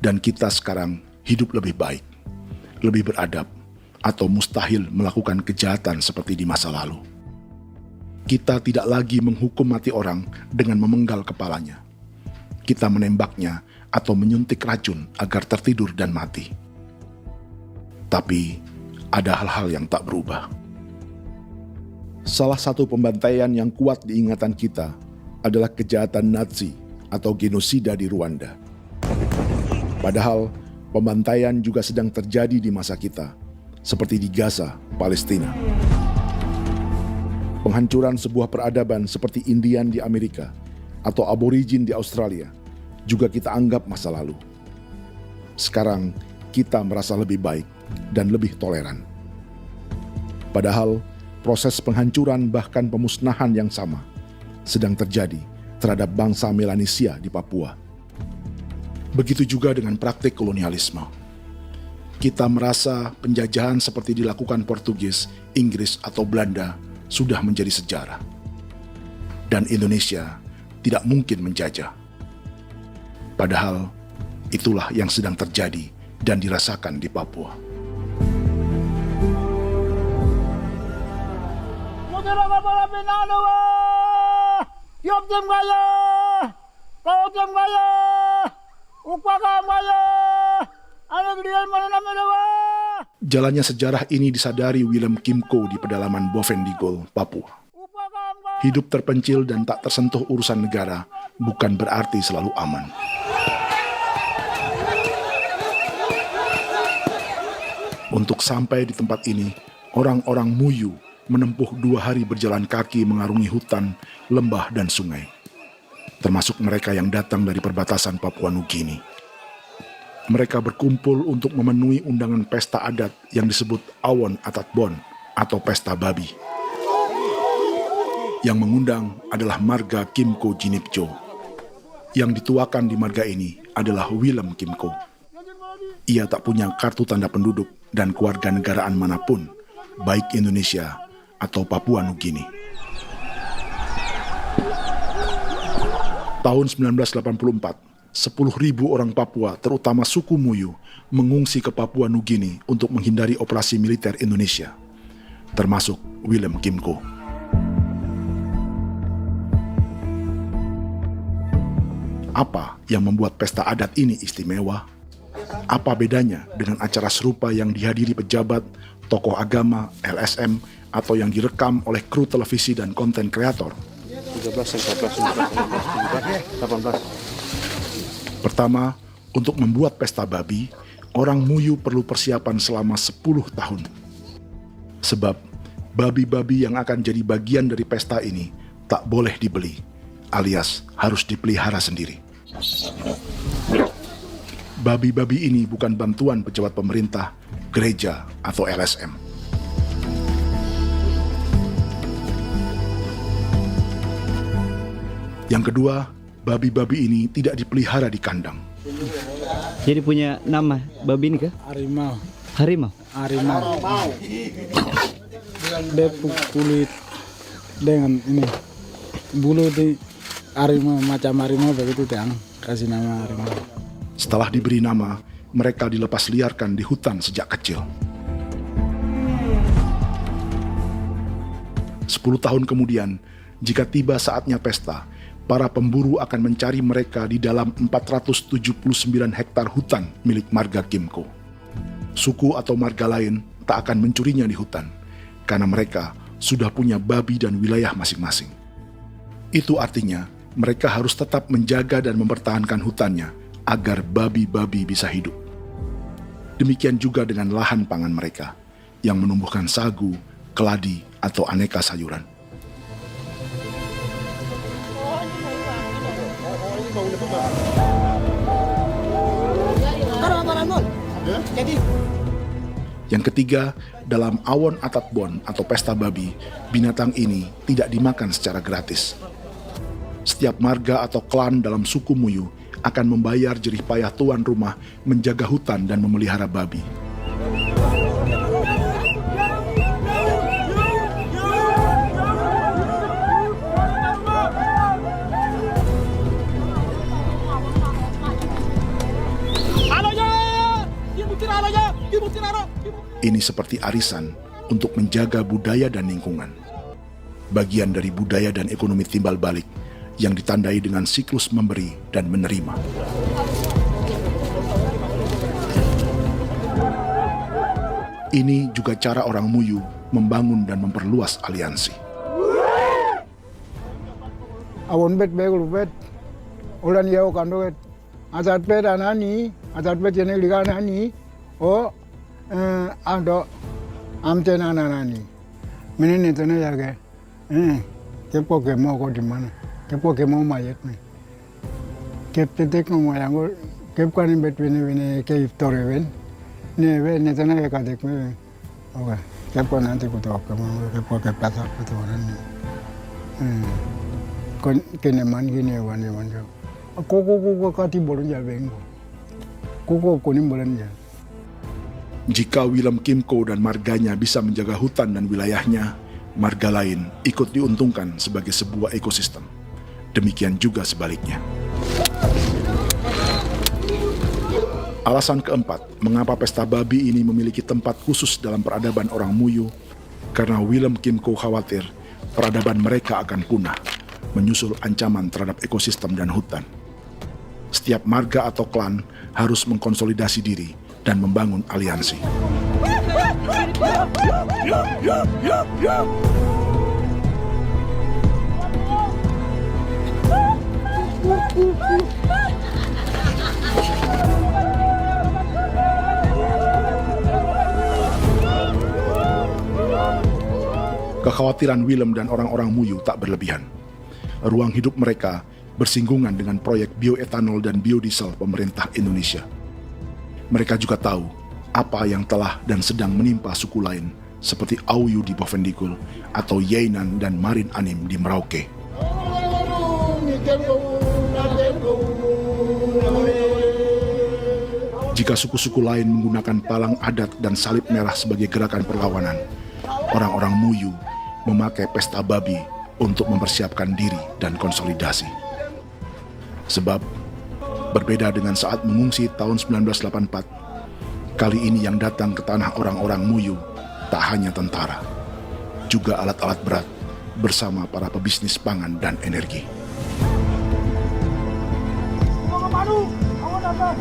Dan kita sekarang hidup lebih baik, lebih beradab, atau mustahil melakukan kejahatan seperti di masa lalu. Kita tidak lagi menghukum mati orang dengan memenggal kepalanya. Kita menembaknya atau menyuntik racun agar tertidur dan mati. Tapi ada hal-hal yang tak berubah. Salah satu pembantaian yang kuat di ingatan kita adalah kejahatan Nazi atau genosida di Rwanda. Padahal pembantaian juga sedang terjadi di masa kita, seperti di Gaza, Palestina. Penghancuran sebuah peradaban seperti Indian di Amerika atau aborigin di Australia juga kita anggap masa lalu. Sekarang kita merasa lebih baik dan lebih toleran. Padahal proses penghancuran bahkan pemusnahan yang sama sedang terjadi terhadap bangsa Melanesia di Papua. Begitu juga dengan praktik kolonialisme. Kita merasa penjajahan seperti dilakukan Portugis, Inggris, atau Belanda sudah menjadi sejarah. Dan Indonesia tidak mungkin menjajah. Padahal itulah yang sedang terjadi dan dirasakan di Papua. kau jeng maya, upaka maya, anak dia mana namanya wah. Jalannya sejarah ini disadari Willem Kimco di pedalaman Bovendigol, Papua. Hidup terpencil dan tak tersentuh urusan negara bukan berarti selalu aman. Untuk sampai di tempat ini, orang-orang Muyu menempuh 2 hari berjalan kaki mengarungi hutan, lembah, dan sungai. Termasuk mereka yang datang dari perbatasan Papua Nugini. Mereka berkumpul untuk memenuhi undangan pesta adat yang disebut Awon Atatbon atau Pesta Babi. Yang mengundang adalah marga Kimco Jinipjo. Yang dituakan di marga ini adalah Willem Kimco. Ia tak punya kartu tanda penduduk dan kewarganegaraan manapun, baik Indonesia atau Papua Nugini. Tahun 1984, 10.000 orang Papua, terutama suku Muyu, mengungsi ke Papua Nugini untuk menghindari operasi militer Indonesia, termasuk Willem Kimco. Apa yang membuat pesta adat ini istimewa? Apa bedanya dengan acara serupa yang dihadiri pejabat, tokoh agama, LSM, atau yang direkam oleh kru televisi dan konten kreator? 18. Pertama, untuk membuat pesta babi, orang Muyu perlu persiapan selama 10 tahun. Sebab, babi-babi yang akan jadi bagian dari pesta ini tak boleh dibeli, alias harus dipelihara sendiri. Babi-babi ini bukan bantuan pejabat pemerintah, gereja, atau LSM. Yang kedua, babi-babi ini tidak dipelihara di kandang. Jadi punya nama babi ini kah? Harimau. Harimau? Harimau. Dia kulit dengan ini bulu di harimau, macam harimau begitu yang kasih nama harimau. Setelah diberi nama, mereka dilepas liarkan di hutan sejak kecil. 10 tahun kemudian, jika tiba saatnya pesta, para pemburu akan mencari mereka di dalam 479 hektar hutan milik marga Kimco. Suku atau marga lain tak akan mencurinya di hutan, karena mereka sudah punya babi dan wilayah masing-masing. Itu artinya, mereka harus tetap menjaga dan mempertahankan hutannya, agar babi-babi bisa hidup. Demikian juga dengan lahan pangan mereka, yang menumbuhkan sagu, keladi, atau aneka sayuran. Yang ketiga, dalam Awon Atatbon atau pesta babi, binatang ini tidak dimakan secara gratis. Setiap marga atau klan dalam suku Muyu akan membayar jerih payah tuan rumah menjaga hutan dan memelihara babi. Ini seperti arisan untuk menjaga budaya dan lingkungan. Bagian dari budaya dan ekonomi timbal balik yang ditandai dengan siklus memberi dan menerima. Ini juga cara orang Muyu membangun dan memperluas aliansi. Awon bet begul bet, ulan yau kando bet, asat bet anani, asat bet jenis liga anani, ado amten anani, menini tene jaga, kepo kemo kau di mana? Kepo kemo mayat nih. Kep tetek mau yang gue kep kan bet wini ke iftore wen. Nih wen nih tanah ya kadek nih. Oke. Kepo nanti ku tahu kamu kepo ke pasar itu orang nih. Kon kene man gini wan jo. Koko kati bolon jalbeng. Koko kuning bolon jal. Jika Willem Kimco dan marganya bisa menjaga hutan dan wilayahnya, marga lain ikut diuntungkan sebagai sebuah ekosistem. Demikian juga sebaliknya. Alasan keempat, mengapa pesta babi ini memiliki tempat khusus dalam peradaban orang Muyu, karena Willem Kimco khawatir peradaban mereka akan punah, menyusul ancaman terhadap ekosistem dan hutan. Setiap marga atau klan harus mengkonsolidasi diri dan membangun aliansi. Kekhawatiran Willem dan orang-orang Muyu tak berlebihan. Ruang hidup mereka bersinggungan dengan proyek bioetanol dan biodiesel pemerintah Indonesia. Mereka juga tahu apa yang telah dan sedang menimpa suku lain seperti Auyu di Bovendigul atau Yainan dan Marin Anim di Merauke. Jika suku-suku lain menggunakan palang adat dan salib merah sebagai gerakan perlawanan, orang-orang Muyu memakai pesta babi untuk mempersiapkan diri dan konsolidasi. Sebab, berbeda dengan saat mengungsi tahun 1984, kali ini yang datang ke tanah orang-orang Muyu tak hanya tentara, juga alat-alat berat bersama para pebisnis pangan dan energi. Mau ke Madu, mau datang.